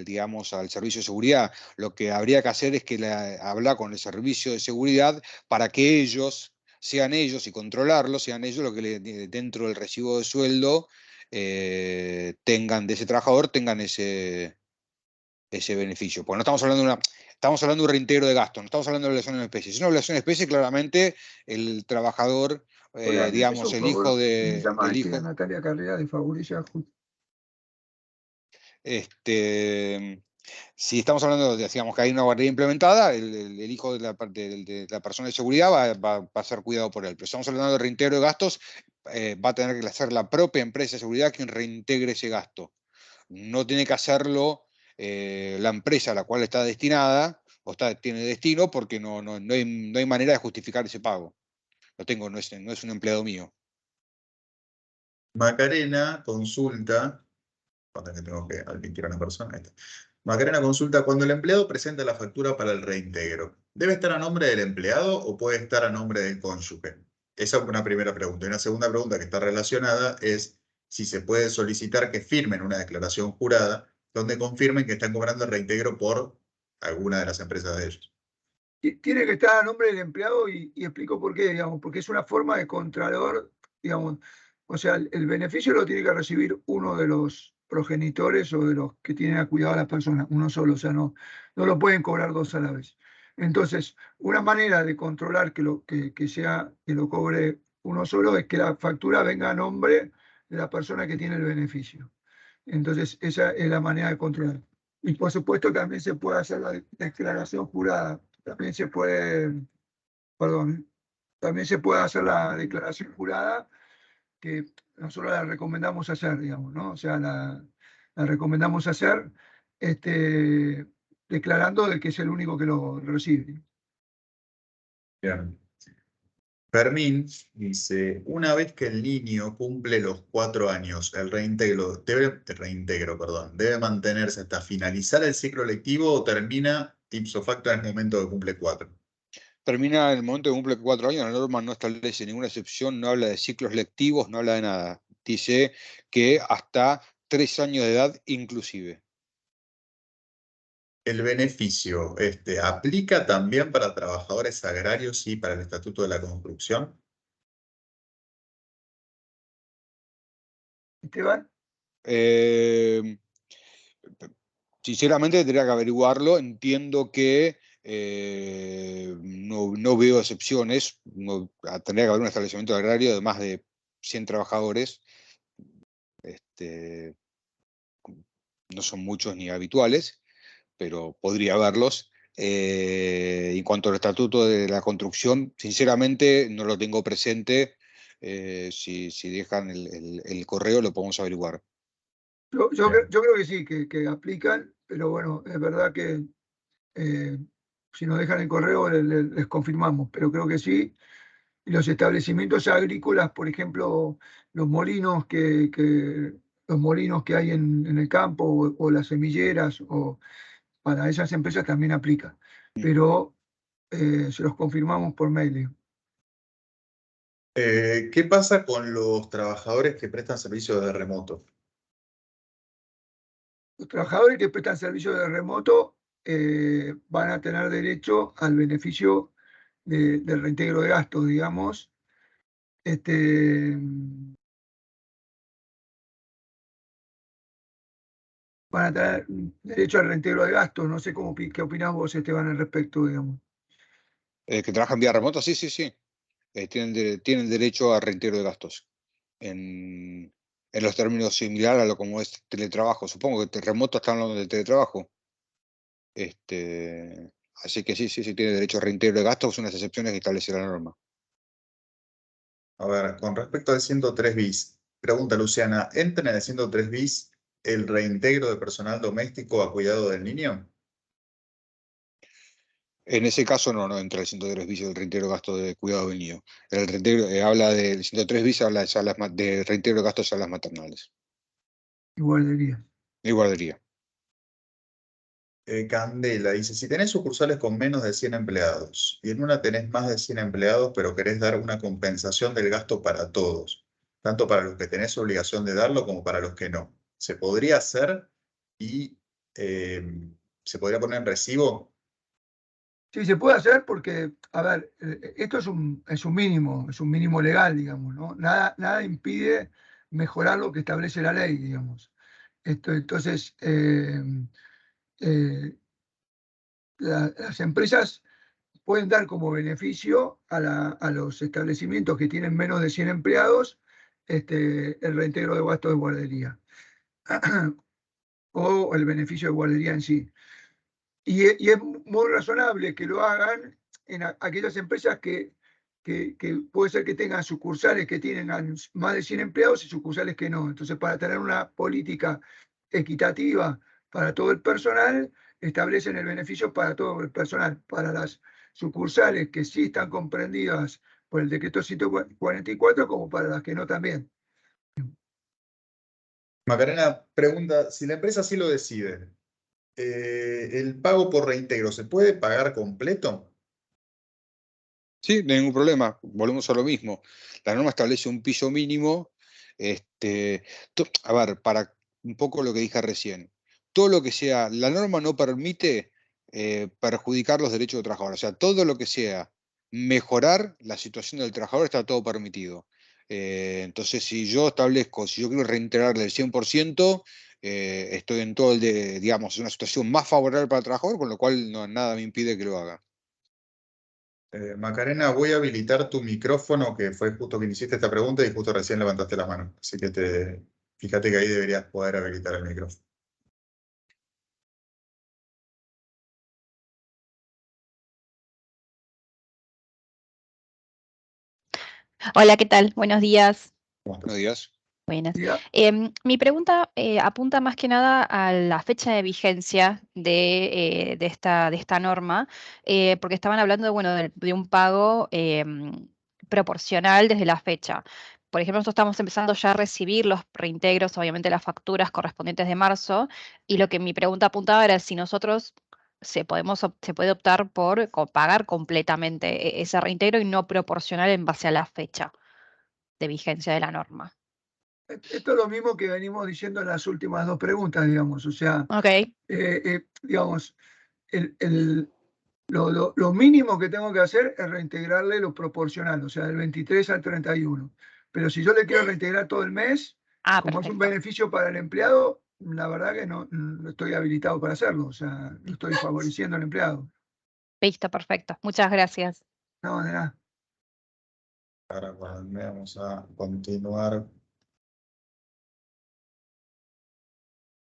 B: digamos, al servicio de seguridad. Lo que habría que hacer es que hablar con el servicio de seguridad para que sean ellos y controlarlos, sean ellos los que dentro del recibo de sueldo tengan de ese trabajador, tengan ese beneficio. Porque no estamos hablando estamos hablando de un reintegro de gastos, no estamos hablando de obligación en especie. Si es una obligación en especie, claramente el trabajador,
C: Hola, ¿me haces
B: digamos,
C: un
B: el hijo
C: favor? Me
B: de,
C: llama
B: el hijo,
C: Natalia Carrera de Favorilla.
B: si estamos hablando de, digamos, que hay una guardería implementada, el hijo de la persona de seguridad va a ser cuidado por él. Pero estamos hablando de reintegro de gastos, va a tener que ser la propia empresa de seguridad quien reintegre ese gasto. No tiene que hacerlo la empresa a la cual está destinada o tiene destino, porque no hay manera de justificar ese pago. Lo tengo, no es un empleado mío.
A: Macarena consulta, cuando tengo que admitir a una persona, ahí está. Macarena consulta, cuando el empleado presenta la factura para el reintegro, ¿debe estar a nombre del empleado o puede estar a nombre del cónyuge? Esa es una primera pregunta. Y una segunda pregunta que está relacionada es si se puede solicitar que firmen una declaración jurada donde confirmen que están cobrando el reintegro por alguna de las empresas de ellos.
C: Tiene que estar a nombre del empleado y explico por qué, digamos, porque es una forma de contralor, digamos, o sea, el beneficio lo tiene que recibir uno de los progenitores o de los que tienen a cuidado a la persona, uno solo, o sea, no lo pueden cobrar dos a la vez. Entonces, una manera de controlar que lo cobre uno solo es que la factura venga a nombre de la persona que tiene el beneficio. Entonces, esa es la manera de controlar. Y por supuesto también se puede hacer la declaración jurada. También se puede, perdón, también se puede hacer la declaración jurada, que nosotros la recomendamos hacer, digamos, ¿no? O sea, la recomendamos hacer declarando de que es el único que lo recibe.
A: Bien. Fermín dice, una vez que el niño cumple los 4 años, el reintegro, debe mantenerse hasta finalizar el ciclo lectivo o termina ipso facto en el momento que cumple 4.
B: Termina en el momento que cumple 4 años, la norma no establece ninguna excepción, no habla de ciclos lectivos, no habla de nada. Dice que hasta 3 años de edad inclusive.
A: ¿El beneficio aplica también para trabajadores agrarios y para el Estatuto de la Construcción?
C: Esteban,
B: Eh, Sinceramente tendría que averiguarlo. Entiendo que no veo excepciones. Tendría que haber un establecimiento agrario de más de 100 trabajadores. No son muchos ni habituales, pero podría haberlos. En cuanto al Estatuto de la Construcción, sinceramente no lo tengo presente. Si dejan el correo lo podemos averiguar.
A: Bien.
C: yo creo que sí, que aplican, pero bueno, es verdad que eh, si nos dejan el correo les confirmamos, pero creo que sí. Y los establecimientos agrícolas, por ejemplo, los molinos los molinos que hay en el campo o las semilleras, o para esas empresas también aplica. Pero se los confirmamos por mail.
A: ¿Qué pasa con los trabajadores que prestan servicio de remoto?
C: Los trabajadores que prestan servicio de remoto van a tener derecho al beneficio del reintegro de gastos, digamos. Van a tener derecho al reintegro de gastos. No sé qué opinás vos, Esteban, al respecto, digamos.
B: Que trabajan vía remota, sí, sí, sí. Tienen derecho a reintegro de gastos. En los términos similares a lo como es teletrabajo. Supongo que remoto están hablando de teletrabajo. Así que sí, sí, sí, tiene derecho a reintegro de gastos, son unas excepciones que establece la norma.
A: A ver, con respecto al 103 bis, pregunta Luciana, ¿entra en el 103 bis el reintegro de personal doméstico a cuidado del niño?
B: En ese caso no entra el 103 bis del reintegro de gastos de cuidado del niño. El reintegro, habla del 103 bis, habla de reintegro de gastos a las maternales
C: Y guarderías.
B: y guardería.
A: Candela dice, si tenés sucursales con menos de 100 empleados y en una tenés más de 100 empleados, pero querés dar una compensación del gasto para todos, tanto para los que tenés obligación de darlo como para los que no. ¿Se podría hacer y se podría poner en recibo?
C: Sí, se puede hacer porque, a ver, esto es un mínimo legal, digamos, ¿no? Nada impide mejorar lo que establece la ley, digamos. Entonces, eh, las empresas pueden dar como beneficio a los establecimientos que tienen menos de 100 empleados el reintegro de gastos de guardería o el beneficio de guardería en sí. Y es muy razonable que lo hagan en aquellas empresas que puede ser que tengan sucursales que tienen más de 100 empleados y sucursales que no. Entonces, para tener una política equitativa para todo el personal, establecen el beneficio para todo el personal. Para las sucursales que sí están comprendidas por el decreto 144, como para las que no también.
A: Macarena pregunta, si la empresa sí lo decide, ¿el pago por reintegro se puede pagar completo?
B: Sí, no hay ningún problema. Volvemos a lo mismo. La norma establece un piso mínimo. A ver, para un poco lo que dije recién. Todo lo que sea, la norma no permite perjudicar los derechos del trabajador. O sea, todo lo que sea mejorar la situación del trabajador está todo permitido. Entonces, si yo quiero reintegrarle el 100%, estoy en todo digamos, una situación más favorable para el trabajador, con lo cual nada me impide que lo haga.
A: Macarena, voy a habilitar tu micrófono, que fue justo que hiciste esta pregunta y justo recién levantaste la mano. Así que fíjate que ahí deberías poder habilitar el micrófono.
D: Hola, ¿qué tal? Buenos días.
A: ¿Cómo estás?
B: Buenos días.
D: Buenas.
C: Diga,
D: Mi pregunta apunta más que nada a la fecha de vigencia de esta norma, porque estaban hablando de, bueno, de un pago proporcional desde la fecha. Por ejemplo, nosotros estamos empezando ya a recibir los reintegros, obviamente las facturas correspondientes de marzo, y lo que mi pregunta apuntaba era si nosotros se puede optar por pagar completamente ese reintegro y no proporcional en base a la fecha de vigencia de la norma.
C: Esto es lo mismo que venimos diciendo en las últimas dos preguntas, digamos. O sea,
D: Ok,
C: digamos, lo mínimo que tengo que hacer es reintegrarle lo proporcional, o sea, del 23 al 31. Pero si yo le quiero reintegrar todo el mes, como es un
D: perfecto.
C: beneficio para el empleado, la verdad que no estoy habilitado para hacerlo, o sea, no estoy favoreciendo al empleado.
D: Listo, perfecto. Muchas gracias.
C: No, de nada.
A: Ahora vamos a continuar.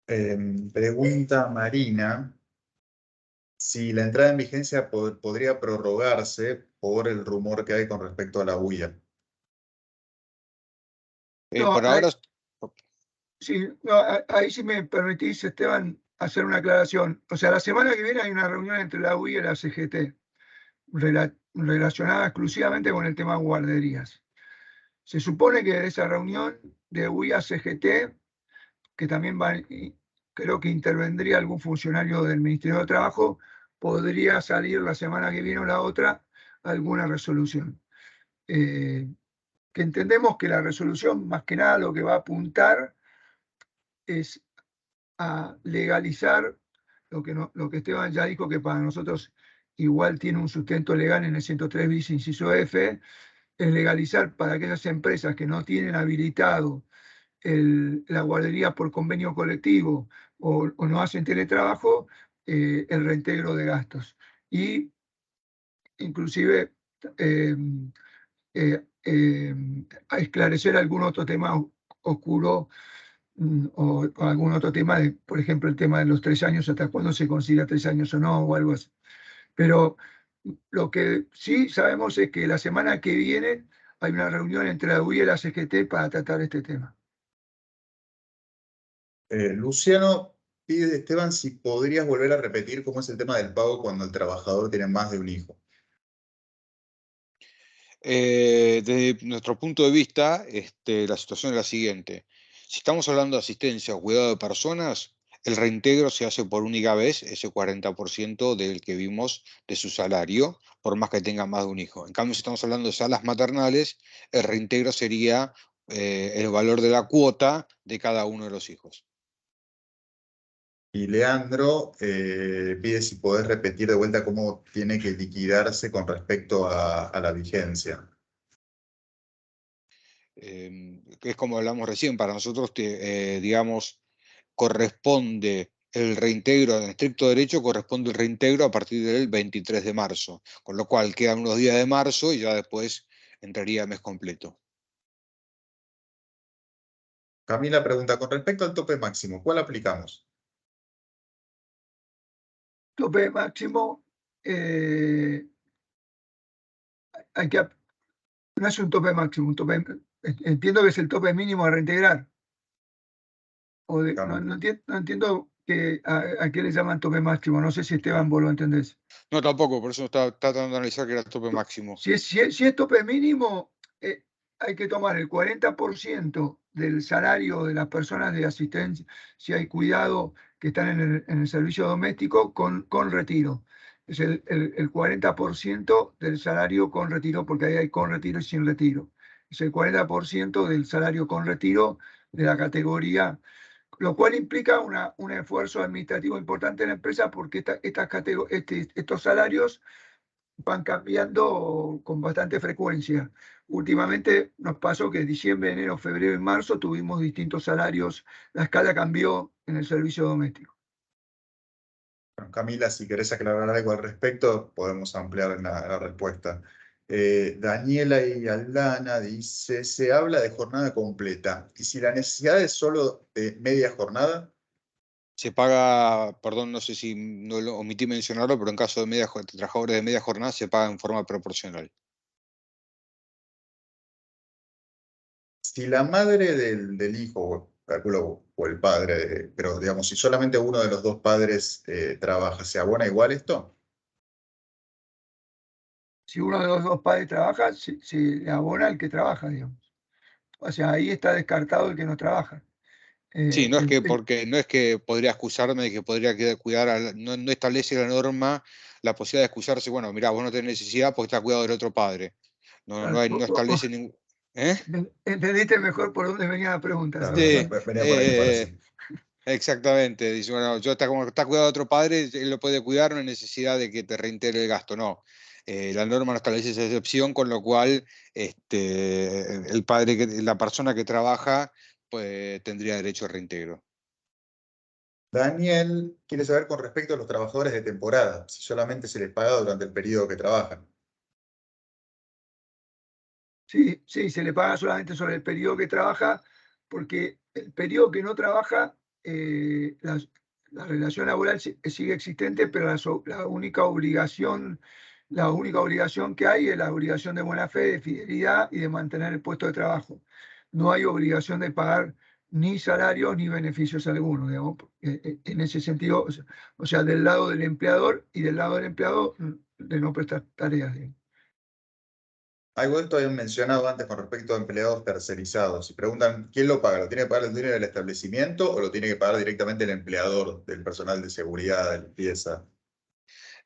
A: Pregunta Marina, si la entrada en vigencia podría prorrogarse por el rumor que hay con respecto a la UIA.
C: No,
B: Por ahora,
C: sí, no, ahí sí me permitís, Esteban, hacer una aclaración. O sea, la semana que viene hay una reunión entre la UI y la CGT relacionada exclusivamente con el tema guarderías. Se supone que de esa reunión de UI a CGT, que también creo que intervendría algún funcionario del Ministerio de Trabajo, podría salir la semana que viene o la otra alguna resolución. Que entendemos que la resolución, más que nada, lo que va a apuntar es a legalizar lo que Esteban ya dijo, que para nosotros igual tiene un sustento legal en el 103 bis, inciso F, es legalizar para aquellas empresas que no tienen habilitado la guardería por convenio colectivo o no hacen teletrabajo, el reintegro de gastos. Y inclusive eh, a esclarecer algún otro tema oscuro o algún otro tema, por ejemplo, el tema de los 3 años, hasta cuándo se considera 3 años o no, o algo así. Pero lo que sí sabemos es que la semana que viene hay una reunión entre la UI y la CGT para tratar este tema.
A: Luciano pide, Esteban, si podrías volver a repetir cómo es el tema del pago cuando el trabajador tiene más de un hijo.
B: desde nuestro punto de vista, la situación es la siguiente. Si estamos hablando de asistencia o cuidado de personas, el reintegro se hace por única vez, ese 40% del que vimos de su salario, por más que tenga más de un hijo. En cambio, si estamos hablando de salas maternales, el reintegro sería el valor de la cuota de cada uno de los hijos.
A: Y Leandro pide si podés repetir de vuelta cómo tiene que liquidarse con respecto a la vigencia.
B: Que es como hablamos recién, para nosotros, digamos, corresponde el reintegro, en estricto derecho, corresponde el reintegro a partir del 23 de marzo, con lo cual quedan unos días de marzo y ya después entraría el mes completo.
A: Camila pregunta, con respecto al tope máximo, ¿cuál aplicamos?
C: Tope máximo, no es un tope máximo, entiendo que es el tope mínimo a reintegrar. No entiendo a qué le llaman tope máximo. No sé si Esteban vos lo entendés.
B: No, tampoco, por eso está tratando de analizar que era el tope máximo.
C: Si es tope mínimo, hay que tomar el 40% del salario de las personas de asistencia y cuidado que están en el servicio doméstico con retiro. Es el 40% del salario con retiro, porque ahí hay con retiro y sin retiro. Es el 40% del salario con retiro de la categoría, lo cual implica un esfuerzo administrativo importante en la empresa, porque estos salarios van cambiando con bastante frecuencia. Últimamente nos pasó que en diciembre, enero, febrero y marzo tuvimos distintos salarios. La escala cambió en el servicio doméstico.
A: Bueno, Camila, si querés aclarar algo al respecto, podemos ampliar la respuesta. Daniela y Aldana dice, se habla de jornada completa. ¿Y si la necesidad es solo de media jornada?
B: Se paga, perdón, no sé si no lo omití mencionarlo, pero en caso de trabajadores de media jornada se paga en forma proporcional.
A: Si la madre del hijo, calculo, o el padre, pero digamos, si solamente uno de los dos padres trabaja, ¿se abona igual esto?
C: Si uno de los dos padres trabaja, se le abona el que trabaja, digamos. O sea, ahí está descartado el que no trabaja.
B: Sí, no es que no es que podría excusarme de que podría cuidar, no establece la norma la posibilidad de excusarse, bueno, mirá, vos no tenés necesidad porque está cuidado del otro padre. No establece ningún. ¿Eh?
C: Entendiste mejor por dónde venía la pregunta.
A: Claro,
B: Sí,
A: venía por ahí, me parece.
B: exactamente. Dice, bueno, como está cuidado de otro padre, él lo puede cuidar, no hay necesidad de que te reintegre el gasto, no. La norma no establece esa excepción, con lo cual la persona que trabaja pues, tendría derecho a reintegro.
A: Daniel quiere saber con respecto a los trabajadores de temporada, si solamente se les paga durante el periodo que trabajan.
C: Sí, se le paga solamente sobre el periodo que trabaja, porque el periodo que no trabaja, la relación laboral sigue existente, pero la única obligación que hay es la obligación de buena fe, de fidelidad y de mantener el puesto de trabajo. No hay obligación de pagar ni salarios ni beneficios algunos, digamos, en ese sentido, o sea, del lado del empleador y del lado del empleado de no prestar tareas, digamos.
A: Algo de esto habían mencionado antes con respecto a empleados tercerizados. Si preguntan, ¿quién lo paga? ¿Lo tiene que pagar el dueño del establecimiento o lo tiene que pagar directamente el empleador del personal de seguridad, de limpieza?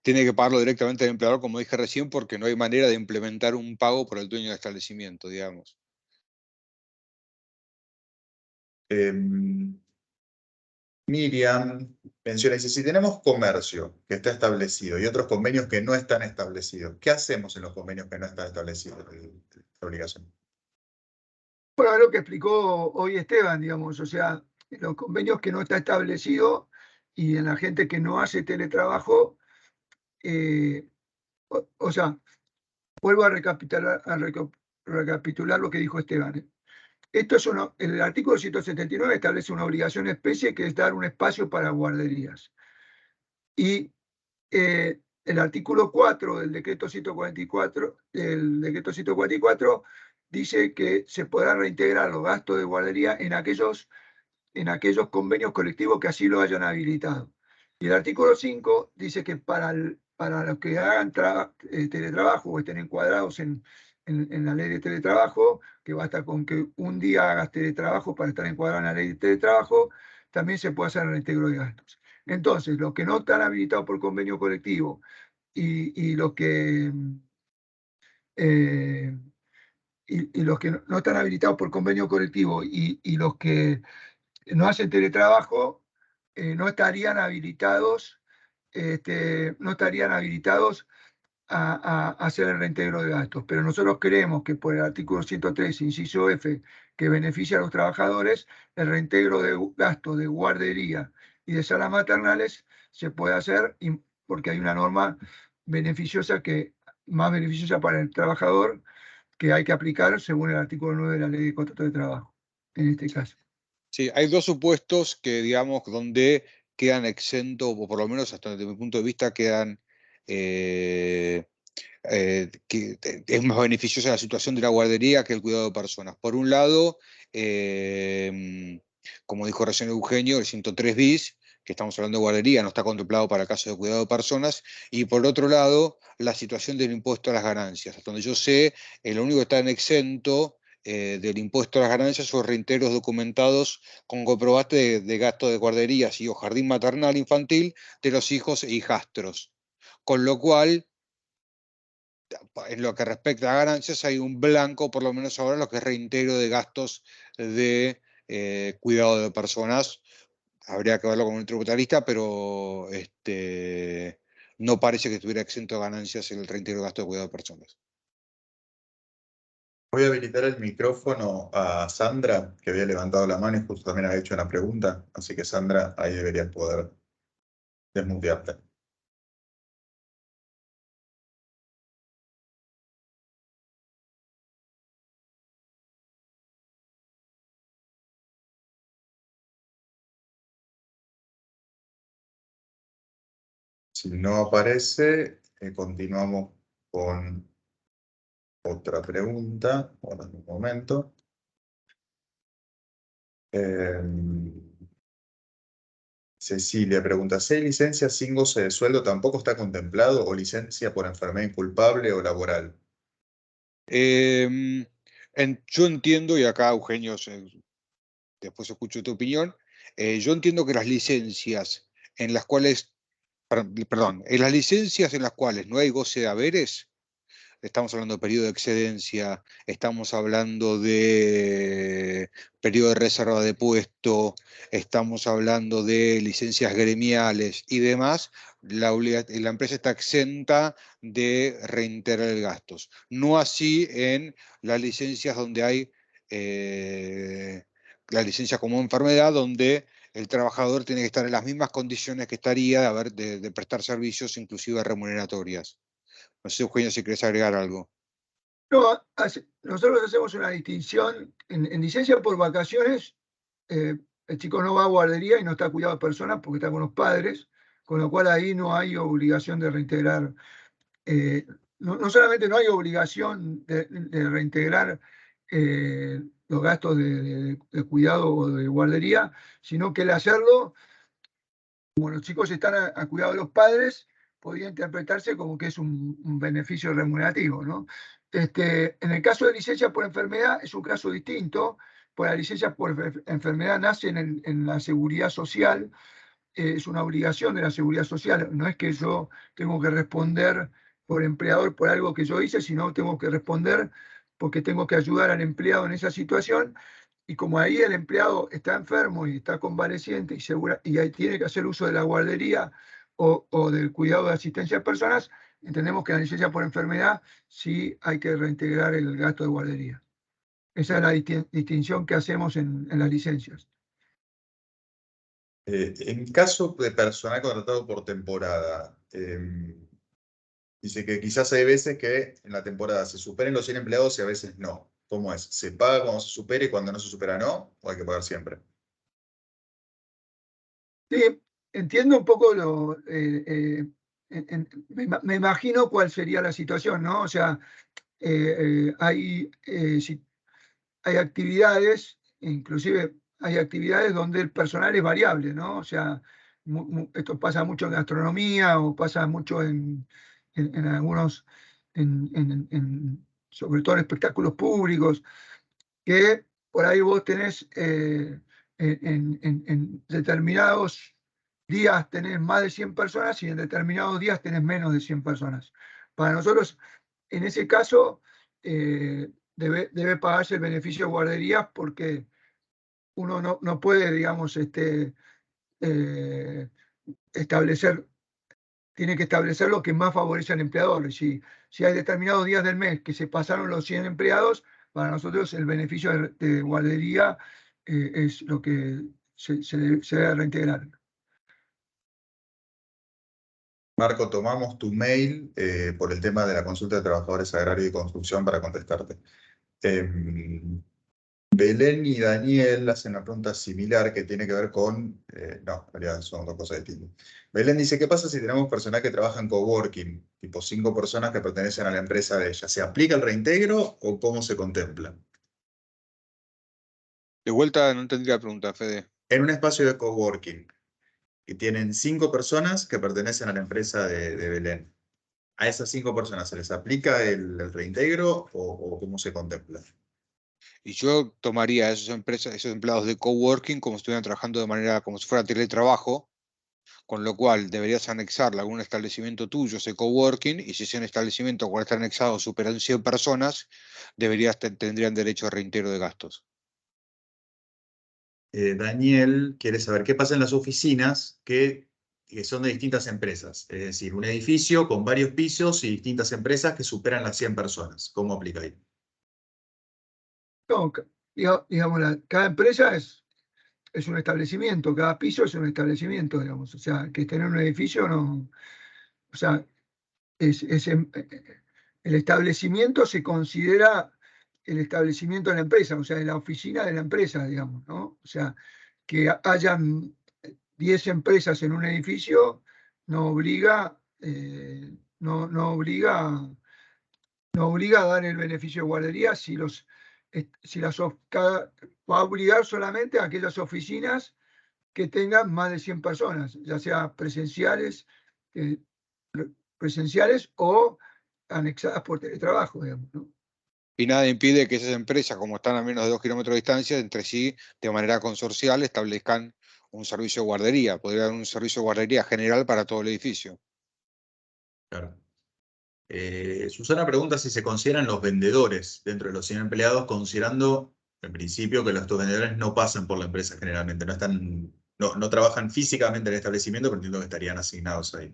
B: Tiene que pagarlo directamente el empleador, como dije recién, porque no hay manera de implementar un pago por el dueño del establecimiento, digamos.
A: Miriam menciona, dice, si tenemos comercio que está establecido y otros convenios que no están establecidos, ¿qué hacemos en los convenios que no están establecidos? La obligación.
C: Bueno, es lo que explicó hoy Esteban, digamos, o sea, en los convenios que no está establecido y en la gente que no hace teletrabajo, o sea, vuelvo a recapitular lo que dijo Esteban. Esto es el artículo 179 establece una obligación especie que es dar un espacio para guarderías. Y el artículo 4 del decreto 144 dice que se podrá reintegrar los gastos de guardería en aquellos convenios colectivos que así lo hayan habilitado. Y el artículo 5 dice que para los que hagan teletrabajo o estén encuadrados en la ley de teletrabajo, que basta con que un día hagas teletrabajo para estar encuadrado en la ley de teletrabajo, también se puede hacer el reintegro de gastos. Entonces, los que no están habilitados por convenio colectivo y los que no están habilitados por convenio colectivo y los que no hacen teletrabajo, no estarían habilitados, a hacer el reintegro de gastos. Pero nosotros creemos que por el artículo 103, inciso F, que beneficia a los trabajadores, el reintegro de gastos de guardería y de salas maternales se puede hacer porque hay una norma más beneficiosa para el trabajador que hay que aplicar según el artículo 9 de la Ley de Contrato de Trabajo, en este caso.
B: Sí, hay dos supuestos que, digamos, donde quedan exentos, o por lo menos hasta desde mi punto de vista quedan, que es más beneficiosa la situación de la guardería que el cuidado de personas. Por un lado, como dijo recién Eugenio, el 103 bis, que estamos hablando de guardería, no está contemplado para casos de cuidado de personas, y por otro lado, la situación del impuesto a las ganancias. Hasta donde yo sé, lo único que está en exento del impuesto a las ganancias son reintegros documentados con comprobante de gasto de guarderías y o jardín maternal infantil de los hijos e hijastros. Con lo cual, en lo que respecta a ganancias, hay un blanco, por lo menos ahora, lo que es reintegro de gastos de cuidado de personas. Habría que verlo con un tributarista, pero no parece que estuviera exento de ganancias el reintegro de gastos de cuidado de personas.
A: Voy a habilitar el micrófono a Sandra, que había levantado la mano y justo también había hecho una pregunta. Así que Sandra, ahí deberías poder desmutearte. Si no aparece, continuamos con otra pregunta. Ahora en un momento. Cecilia pregunta, ¿si hay licencia sin goce de sueldo tampoco está contemplado o licencia por enfermedad inculpable o laboral?
B: Yo entiendo, y acá Eugenio después escucho tu opinión. Yo entiendo que las licencias en las cuales, perdón, en las licencias en las cuales no hay goce de haberes, estamos hablando de periodo de excedencia, estamos hablando de periodo de reserva de puesto, estamos hablando de licencias gremiales y demás, la empresa está exenta de reintegrar gastos. No así en las licencias donde hay la licencia como enfermedad, donde el trabajador tiene que estar en las mismas condiciones que estaría de prestar servicios, inclusive remuneratorias. No sé, Eugenio, si querés agregar algo.
C: No, nosotros hacemos una distinción en licencia por vacaciones. El chico no va a guardería y no está cuidado de personas porque está con los padres, con lo cual ahí no hay obligación de reintegrar. No solamente no hay obligación de reintegrar los gastos de cuidado o de guardería, sino que el hacerlo, como los chicos están a cuidado de los padres, podría interpretarse como que es un beneficio remunerativo, ¿no? En el caso de licencia por enfermedad es un caso distinto, pues la licencia por enfermedad nace en la seguridad social, es una obligación de la seguridad social, no es que yo tengo que responder por empleador por algo que yo hice, sino tengo que responder porque tengo que ayudar al empleado en esa situación, y como ahí el empleado está enfermo y está convaleciente y ahí tiene que hacer uso de la guardería o del cuidado de asistencia a personas, entendemos que la licencia por enfermedad sí hay que reintegrar el gasto de guardería. Esa es la distinción que hacemos en las licencias.
A: En caso de personal contratado por temporada, dice que quizás hay veces que en la temporada se superen los 100 empleados y a veces no. ¿Cómo es? ¿Se paga cuando se supere y cuando no se supera no? ¿O hay que pagar siempre?
C: Sí, entiendo un poco me imagino cuál sería la situación, ¿no? O sea, hay actividades, inclusive hay actividades donde el personal es variable, ¿no? O sea, esto pasa mucho en gastronomía o pasa mucho en algunos, sobre todo en espectáculos públicos, que por ahí vos tenés en determinados días tenés más de 100 personas y en determinados días tenés menos de 100 personas. Para nosotros, en ese caso, debe pagarse el beneficio de guardería porque uno no puede, digamos, establecer, tiene que establecer lo que más favorece al empleador. Y si hay determinados días del mes que se pasaron los 100 empleados, para nosotros el beneficio de guardería es lo que se debe reintegrar.
A: Marco, tomamos tu mail por el tema de la consulta de trabajadores agrarios y construcción para contestarte. Belén y Daniel hacen una pregunta similar que tiene que ver con... no, en realidad son dos cosas distintas. Belén dice, ¿qué pasa si tenemos personal que trabaja en coworking? Tipo 5 personas que pertenecen a la empresa de ella. ¿Se aplica el reintegro o cómo se contempla?
B: De vuelta, no entendí la pregunta, Fede.
A: En un espacio de coworking, que tienen 5 personas que pertenecen a la empresa de Belén. ¿A esas 5 personas se les aplica el reintegro o cómo se contempla?
B: Y yo tomaría a esos empleados de coworking como si estuvieran trabajando de manera, como si fuera teletrabajo, con lo cual deberías anexarle a algún establecimiento tuyo ese coworking, y si ese establecimiento al cual está anexado superan 100 personas, tendrían derecho a reintegro de gastos.
A: Daniel quiere saber qué pasa en las oficinas que son de distintas empresas. Es decir, un edificio con varios pisos y distintas empresas que superan las 100 personas. ¿Cómo aplica ahí?
C: No, digamos, cada empresa es un establecimiento, cada piso es un establecimiento, digamos. O sea, que tener un edificio no. O sea, el establecimiento se considera el establecimiento de la empresa, o sea, la oficina de la empresa, digamos, ¿no? O sea, que hayan 10 empresas en un edificio no obliga, no obliga a dar el beneficio de guardería va a obligar solamente a aquellas oficinas que tengan más de 100 personas, ya sea presenciales o anexadas por teletrabajo, digamos, ¿no?
B: Y nada impide que esas empresas, como están a menos de 2 kilómetros de distancia, entre sí, de manera consorcial, establezcan un servicio de guardería. Podría haber un servicio de guardería general para todo el edificio.
A: Claro. Susana pregunta si se consideran los vendedores dentro de los 100 empleados, considerando en principio que estos vendedores no pasan por la empresa generalmente, no trabajan físicamente en el establecimiento, pero entiendo que estarían asignados ahí.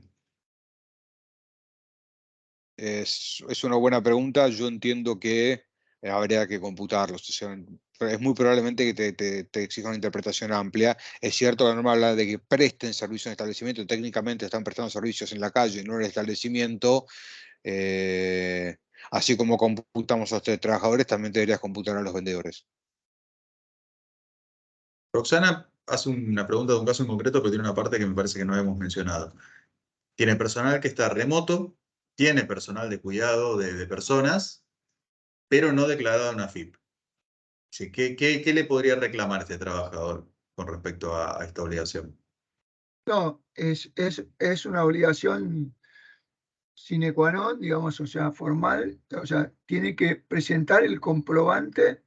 B: Es una buena pregunta. Yo entiendo que habría que computarlos. O sea, es muy probablemente que te exija una interpretación amplia. Es cierto, la norma habla de que presten servicios en el establecimiento. Técnicamente están prestando servicios en la calle, no en el establecimiento. Así como computamos a los trabajadores, también deberías computar a los vendedores.
A: Roxana hace una pregunta de un caso en concreto, pero tiene una parte que me parece que no hemos mencionado. Tiene personal que está remoto, tiene personal de cuidado de personas, pero no declarado en AFIP. Sí, ¿qué le podría reclamar este trabajador con respecto a esta obligación?
C: No, es una obligación sine qua non, digamos, o sea, formal, o sea, tiene que presentar el comprobante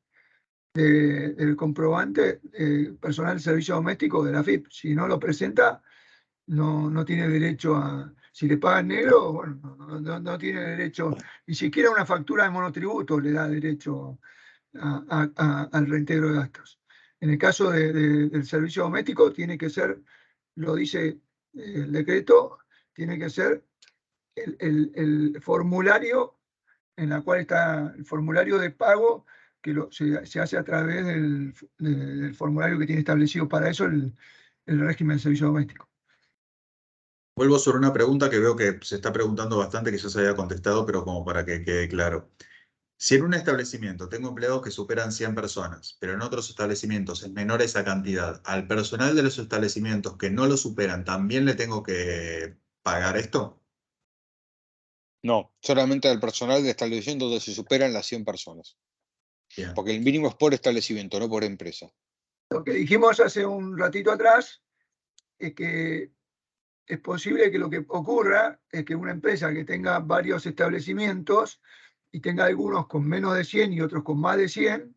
C: personal de servicio doméstico de la AFIP. Si no lo presenta, no tiene derecho a, si le pagan negro, bueno, no tiene derecho, ni siquiera una factura de monotributo le da derecho al reintegro de gastos. En el caso del servicio doméstico, tiene que ser, lo dice el decreto, tiene que ser el formulario en la cual está el formulario de pago que se hace a través del formulario que tiene establecido para eso el régimen de servicio doméstico.
A: Vuelvo sobre una pregunta que veo que se está preguntando bastante, que ya se había contestado, pero como para que quede claro. Si en un establecimiento tengo empleados que superan 100 personas, pero en otros establecimientos es menor esa cantidad, ¿al personal de los establecimientos que no lo superan también le tengo que pagar esto?
B: No, solamente al personal de establecimiento donde se superan las 100 personas.
A: Bien.
B: Porque el mínimo es por establecimiento, no por empresa.
C: Lo que dijimos hace un ratito atrás es que es posible que lo que ocurra es que una empresa que tenga varios establecimientos y tenga algunos con menos de 100 y otros con más de 100,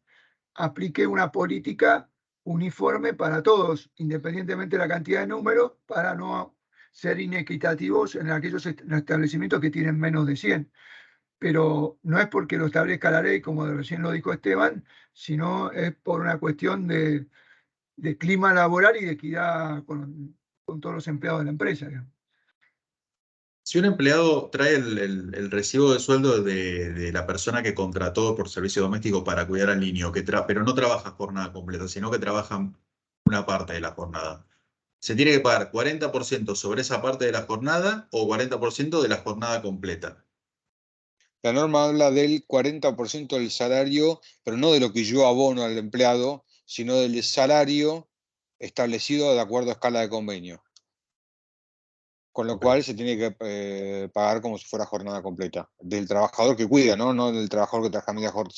C: aplique una política uniforme para todos, independientemente de la cantidad de números, para no ser inequitativos en aquellos establecimientos que tienen menos de 100. Pero no es porque lo establezca la ley, como recién lo dijo Esteban, sino es por una cuestión de clima laboral y de equidad con todos los empleados de la empresa, digamos.
A: Si un empleado trae el recibo de sueldo de la persona que contrató por servicio doméstico para cuidar al niño, pero no trabaja jornada completa, sino que trabaja una parte de la jornada, ¿se tiene que pagar 40% sobre esa parte de la jornada o 40% de la jornada completa?
B: La norma habla del 40% del salario, pero no de lo que yo abono al empleado, sino del salario establecido de acuerdo a escala de convenio. Con lo
A: Ok.
B: cual se tiene que pagar como si fuera jornada completa. Del trabajador que cuida, no del trabajador que trabaja a media jornada.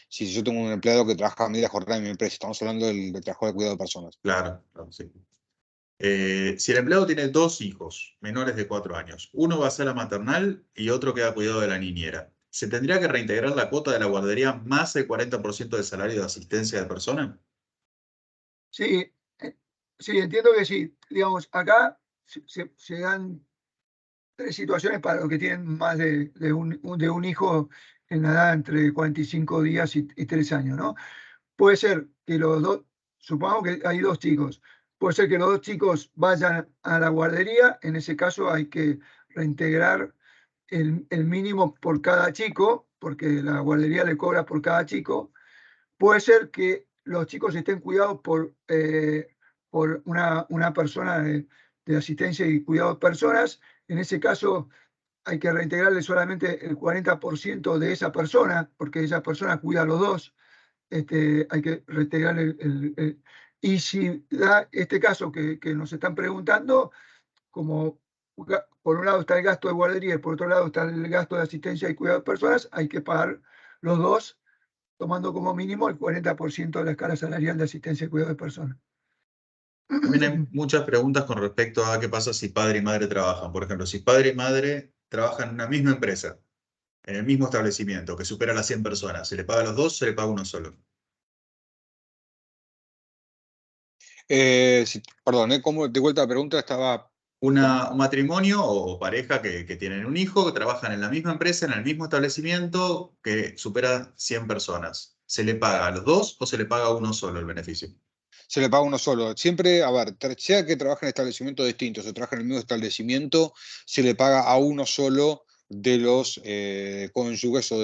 B: Si yo tengo un empleado que trabaja a media jornada en mi empresa, estamos hablando del trabajador de cuidado de personas.
A: Claro, claro, sí. Si el empleado tiene dos hijos menores de 4 años, uno va a ser la maternal y otro queda a cuidado de la niñera, ¿se tendría que reintegrar la cuota de la guardería más el 40% del salario de asistencia de persona?
C: Sí, sí, entiendo que sí. Digamos, acá se dan tres situaciones para los que tienen más de un hijo en la edad entre 45 días y 3 años, ¿no? Puede ser que los dos, supongamos que hay dos chicos, puede ser que los dos chicos vayan a la guardería, en ese caso hay que reintegrar el mínimo por cada chico, porque la guardería le cobra por cada chico. Puede ser que los chicos estén cuidados por una persona de asistencia y cuidado de personas. En ese caso, hay que reintegrarle solamente el 40% de esa persona, porque esa persona cuida a los dos. Hay que reintegrarle y si da este caso que nos están preguntando, como por un lado está el gasto de guardería y por otro lado está el gasto de asistencia y cuidado de personas, hay que pagar los dos tomando como mínimo el 40% de la escala salarial de asistencia y cuidado de personas.
A: También hay muchas preguntas con respecto a qué pasa si padre y madre trabajan. Por ejemplo, si padre y madre trabajan en una misma empresa, en el mismo establecimiento, que supera las 100 personas, ¿se le paga a los dos o se le paga a uno solo?
B: Perdón, ¿cómo? De vuelta a la pregunta estaba...
A: Un matrimonio o pareja que tienen un hijo, que trabajan en la misma empresa, en el mismo establecimiento, que supera 100 personas. ¿Se le paga a los dos o se le paga a uno solo el beneficio?
B: Se le paga uno solo. Siempre, a ver, sea que trabaje en establecimientos distintos o trabaje en el mismo establecimiento, se le paga a uno solo de los cónyuges o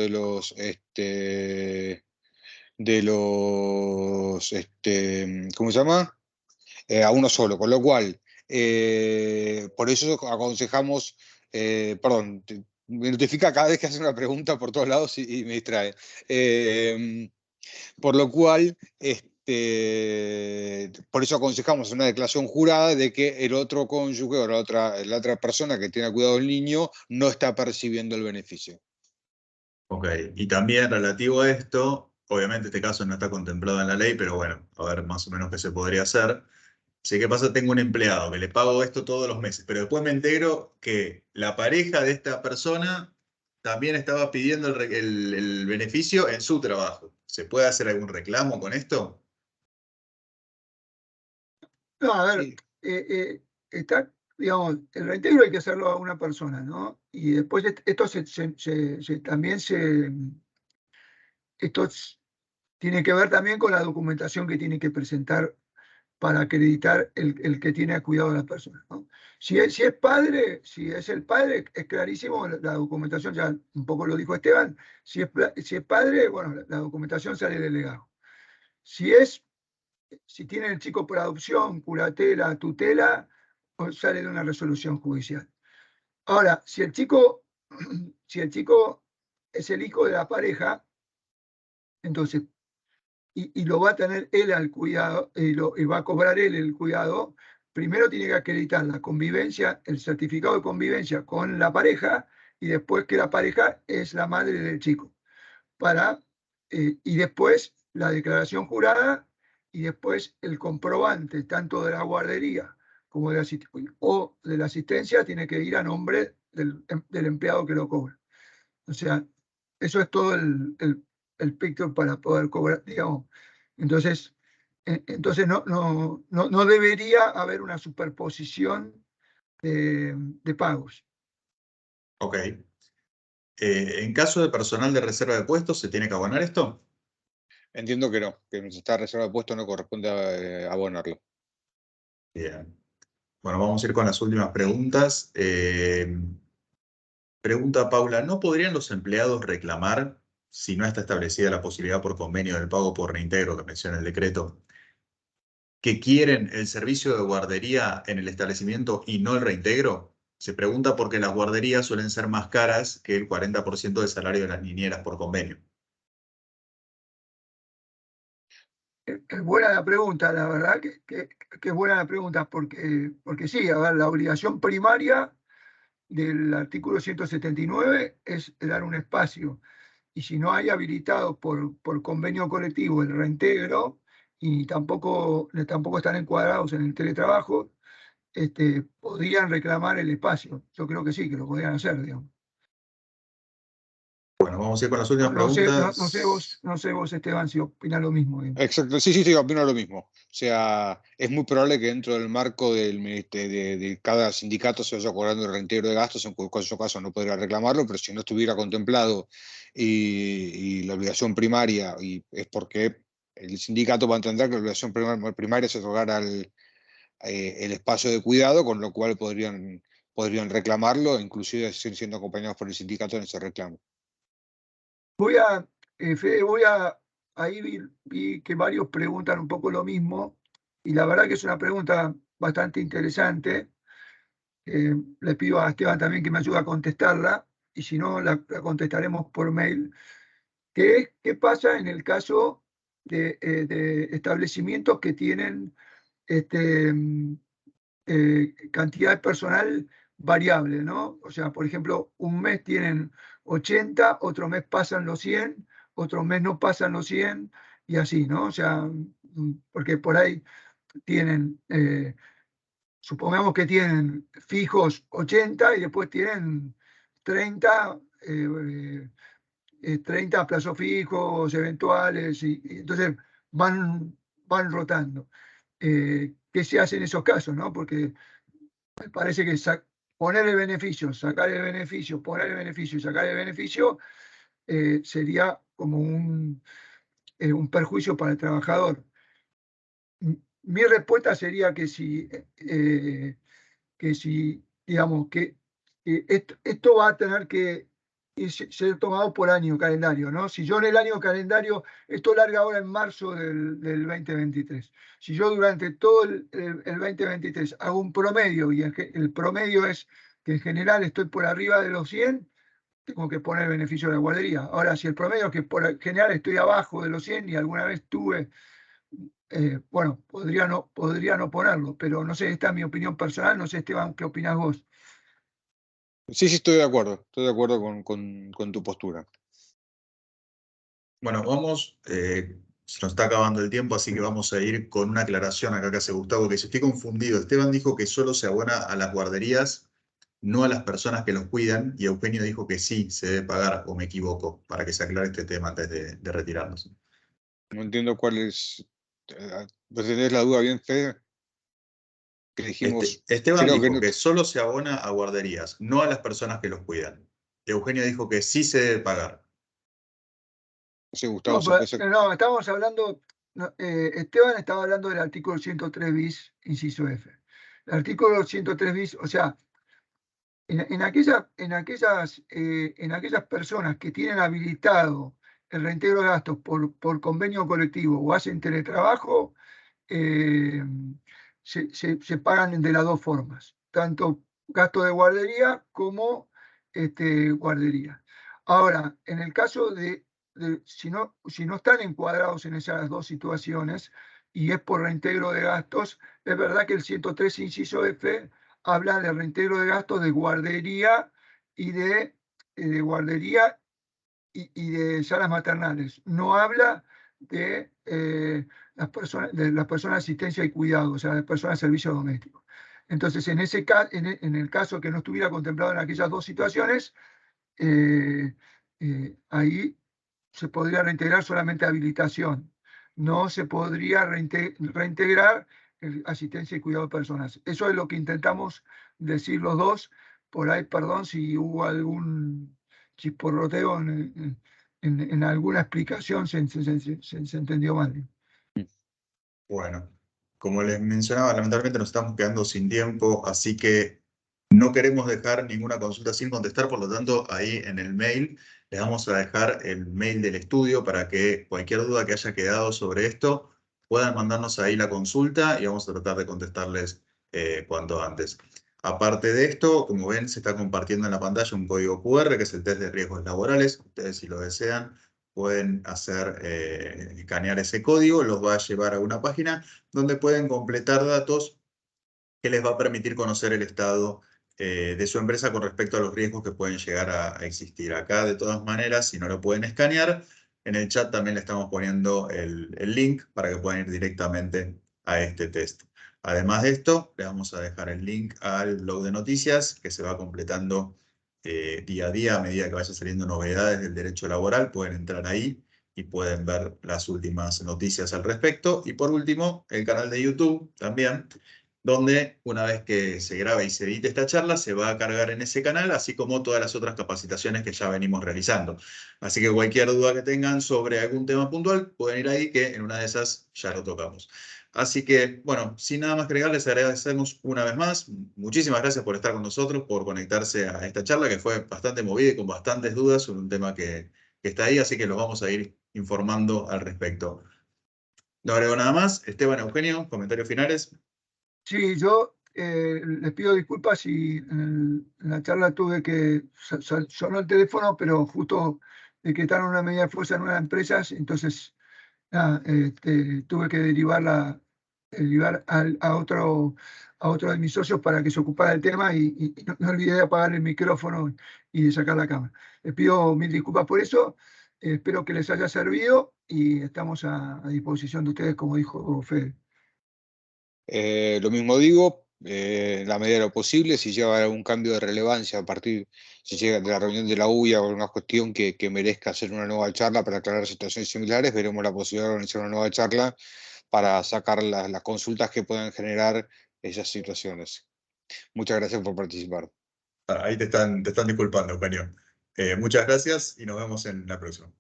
B: ¿cómo se llama? A uno solo, con lo cual, por eso aconsejamos, perdón, me notifica cada vez que hacen una pregunta por todos lados y me distrae. Por lo cual, por eso aconsejamos una declaración jurada de que el otro cónyuge o la otra persona que tiene cuidado del niño no está percibiendo el beneficio.
A: Ok, y también relativo a esto, obviamente este caso no está contemplado en la ley, pero bueno, a ver más o menos qué se podría hacer. Si qué pasa, tengo un empleado que le pago esto todos los meses, pero después me entero que la pareja de esta persona también estaba pidiendo el beneficio en su trabajo. ¿Se puede hacer algún reclamo con esto?
C: No, a ver,
B: Sí.
C: está, digamos, el reintegro hay que hacerlo a una persona, ¿no? Y después esto también esto tiene que ver también con la documentación que tiene que presentar para acreditar el que tiene cuidado de las personas, ¿no? Si es padre, si es el padre, es clarísimo, la documentación, ya un poco lo dijo Esteban, si es padre, bueno, la documentación sale del legado. Si tiene el chico por adopción, curatela, tutela, sale de una resolución judicial. Ahora, si el chico es el hijo de la pareja, entonces, y lo va a tener él al cuidado, y va a cobrar él el cuidado, primero tiene que acreditar la convivencia, el certificado de convivencia con la pareja, y después que la pareja es la madre del chico. Y después la declaración jurada, y después el comprobante, tanto de la guardería como de la asistencia, tiene que ir a nombre del empleado que lo cobra. O sea, eso es todo el picture para poder cobrar, digamos. Entonces no debería haber una superposición de pagos.
A: Ok. En caso de personal de reserva de puestos, ¿se tiene que abonar esto?
B: Entiendo que no, que si está reserva de puesto no corresponde abonarlo.
A: Bien. Bueno, vamos a ir con las últimas preguntas. Pregunta Paula, ¿no podrían los empleados reclamar, si no está establecida la posibilidad por convenio del pago por reintegro que menciona el decreto, que quieren el servicio de guardería en el establecimiento y no el reintegro? Se pregunta porque las guarderías suelen ser más caras que el 40% del salario de las niñeras por convenio.
C: Es buena la pregunta, la verdad que es buena la pregunta, porque sí, a ver, la obligación primaria del artículo 179 es dar un espacio. Y si no hay habilitado por convenio colectivo el reintegro, y tampoco están encuadrados en el teletrabajo, podrían reclamar el espacio. Yo creo que sí, que lo podrían hacer, digamos.
A: Bueno, vamos a ir con las últimas preguntas.
C: No sé vos, Esteban, si opinás lo mismo.
B: Exacto, sí, opino lo mismo. O sea, es muy probable que dentro del marco de cada sindicato se vaya cobrando el reintegro de gastos, en cuyo caso no podría reclamarlo, pero si no estuviera contemplado y la obligación primaria, y es porque el sindicato va a entender que la obligación primaria es otorgar el espacio de cuidado, con lo cual podrían reclamarlo, inclusive siendo acompañados por el sindicato en ese reclamo.
C: Fede, ahí vi que varios preguntan un poco lo mismo, y la verdad que es una pregunta bastante interesante. Le pido a Esteban también que me ayude a contestarla, y si no, la contestaremos por mail. ¿Qué pasa en el caso de establecimientos que tienen cantidad de personal variable, ¿no? O sea, por ejemplo, un mes tienen 80, otro mes pasan los 100, otro mes no pasan los 100, y así, ¿no? O sea, porque por ahí tienen, supongamos que tienen fijos 80 y después tienen 30 30 a plazos fijos, eventuales, y entonces van rotando. ¿Qué se hace en esos casos, no? Porque me parece que poner el beneficio, sacar el beneficio, poner el beneficio y sacar el beneficio sería como un perjuicio para el trabajador. Mi respuesta sería que si, digamos, que esto va a tener que ser tomado por año calendario, ¿no? Si yo en el año calendario, esto larga ahora en marzo del 2023, si yo durante todo el 2023 hago un promedio y el promedio es que en general estoy por arriba de los 100, tengo que poner el beneficio de la guardería. Ahora, si el promedio es que por general estoy abajo de los 100 y alguna vez tuve, bueno, podría no ponerlo, pero no sé, esta es mi opinión personal, no sé, Esteban, ¿qué opinás vos?
B: Sí, estoy de acuerdo con tu postura.
A: Bueno, vamos, se nos está acabando el tiempo, así que vamos a ir con una aclaración acá que hace Gustavo, que si estoy confundido, Esteban dijo que solo se abona a las guarderías, no a las personas que los cuidan, y Eugenio dijo que sí, se debe pagar, o me equivoco, para que se aclare este tema antes de retirarnos.
B: No entiendo cuál es. ¿Vos tenés la duda bien, Fede? Que dijimos.
A: Esteban
B: creo
A: dijo
B: que no.
A: que solo se abona a guarderías, no a las personas que los cuidan. Eugenio dijo que sí se debe pagar.
B: No sé, Gustavo,
C: No, estamos hablando, Esteban estaba hablando del artículo 103 bis, inciso F. El artículo 103 bis, o sea, en aquellas personas que tienen habilitado el reintegro de gastos por convenio colectivo o hacen teletrabajo, se pagan de las dos formas, tanto gasto de guardería como guardería. Ahora, en el caso de si no están encuadrados en esas dos situaciones y es por reintegro de gastos, es verdad que el 103 inciso F habla de reintegro de gastos de guardería y de salas maternales. No habla de las personas de asistencia y cuidado, o sea, de personas de servicio doméstico. Entonces, en el caso que no estuviera contemplado en aquellas dos situaciones, ahí se podría reintegrar solamente habilitación. No se podría reintegrar asistencia y cuidado de personas. Eso es lo que intentamos decir los dos. Por ahí, perdón si hubo algún chisporroteo en alguna explicación, se entendió mal.
A: Bueno, como les mencionaba, lamentablemente nos estamos quedando sin tiempo, así que no queremos dejar ninguna consulta sin contestar, por lo tanto, ahí en el mail les vamos a dejar el mail del estudio para que cualquier duda que haya quedado sobre esto puedan mandarnos ahí la consulta y vamos a tratar de contestarles cuanto antes. Aparte de esto, como ven, se está compartiendo en la pantalla un código QR, que es el test de riesgos laborales. Ustedes, si lo desean, pueden escanear ese código, los va a llevar a una página donde pueden completar datos que les va a permitir conocer el estado de su empresa con respecto a los riesgos que pueden llegar a existir. Acá, de todas maneras, si no lo pueden escanear, en el chat también le estamos poniendo el link para que puedan ir directamente a este test. Además de esto, les vamos a dejar el link al blog de noticias que se va completando día a día a medida que vaya saliendo novedades del derecho laboral. Pueden entrar ahí y pueden ver las últimas noticias al respecto. Y por último, el canal de YouTube también, donde una vez que se grabe y se edite esta charla, se va a cargar en ese canal, así como todas las otras capacitaciones que ya venimos realizando. Así que cualquier duda que tengan sobre algún tema puntual, pueden ir ahí, que en una de esas ya lo tocamos. Así que, bueno, sin nada más que agregar, les agradecemos una vez más. Muchísimas gracias por estar con nosotros, por conectarse a esta charla, que fue bastante movida y con bastantes dudas sobre un tema que está ahí, así que los vamos a ir informando al respecto. No agrego nada más. Esteban, Eugenio, comentarios finales.
C: Sí, yo les pido disculpas si en la charla tuve que sonó el teléfono, pero justo decretaron una medida de fuerza en unas empresas, entonces tuve que derivar a otro de mis socios para que se ocupara del tema y no olvidé de apagar el micrófono y de sacar la cámara. Les pido mil disculpas por eso, espero que les haya servido y estamos a disposición de ustedes, como dijo Fede.
B: Lo mismo digo, en la medida de lo posible. Si llega a algún cambio de relevancia a partir, si llega de la reunión de la UIA o alguna cuestión que merezca hacer una nueva charla para aclarar situaciones similares, veremos la posibilidad de organizar una nueva charla para sacar las consultas que puedan generar esas situaciones. Muchas gracias por participar.
A: Ahí te están disculpando, Eugenio. Muchas gracias y nos vemos en la próxima.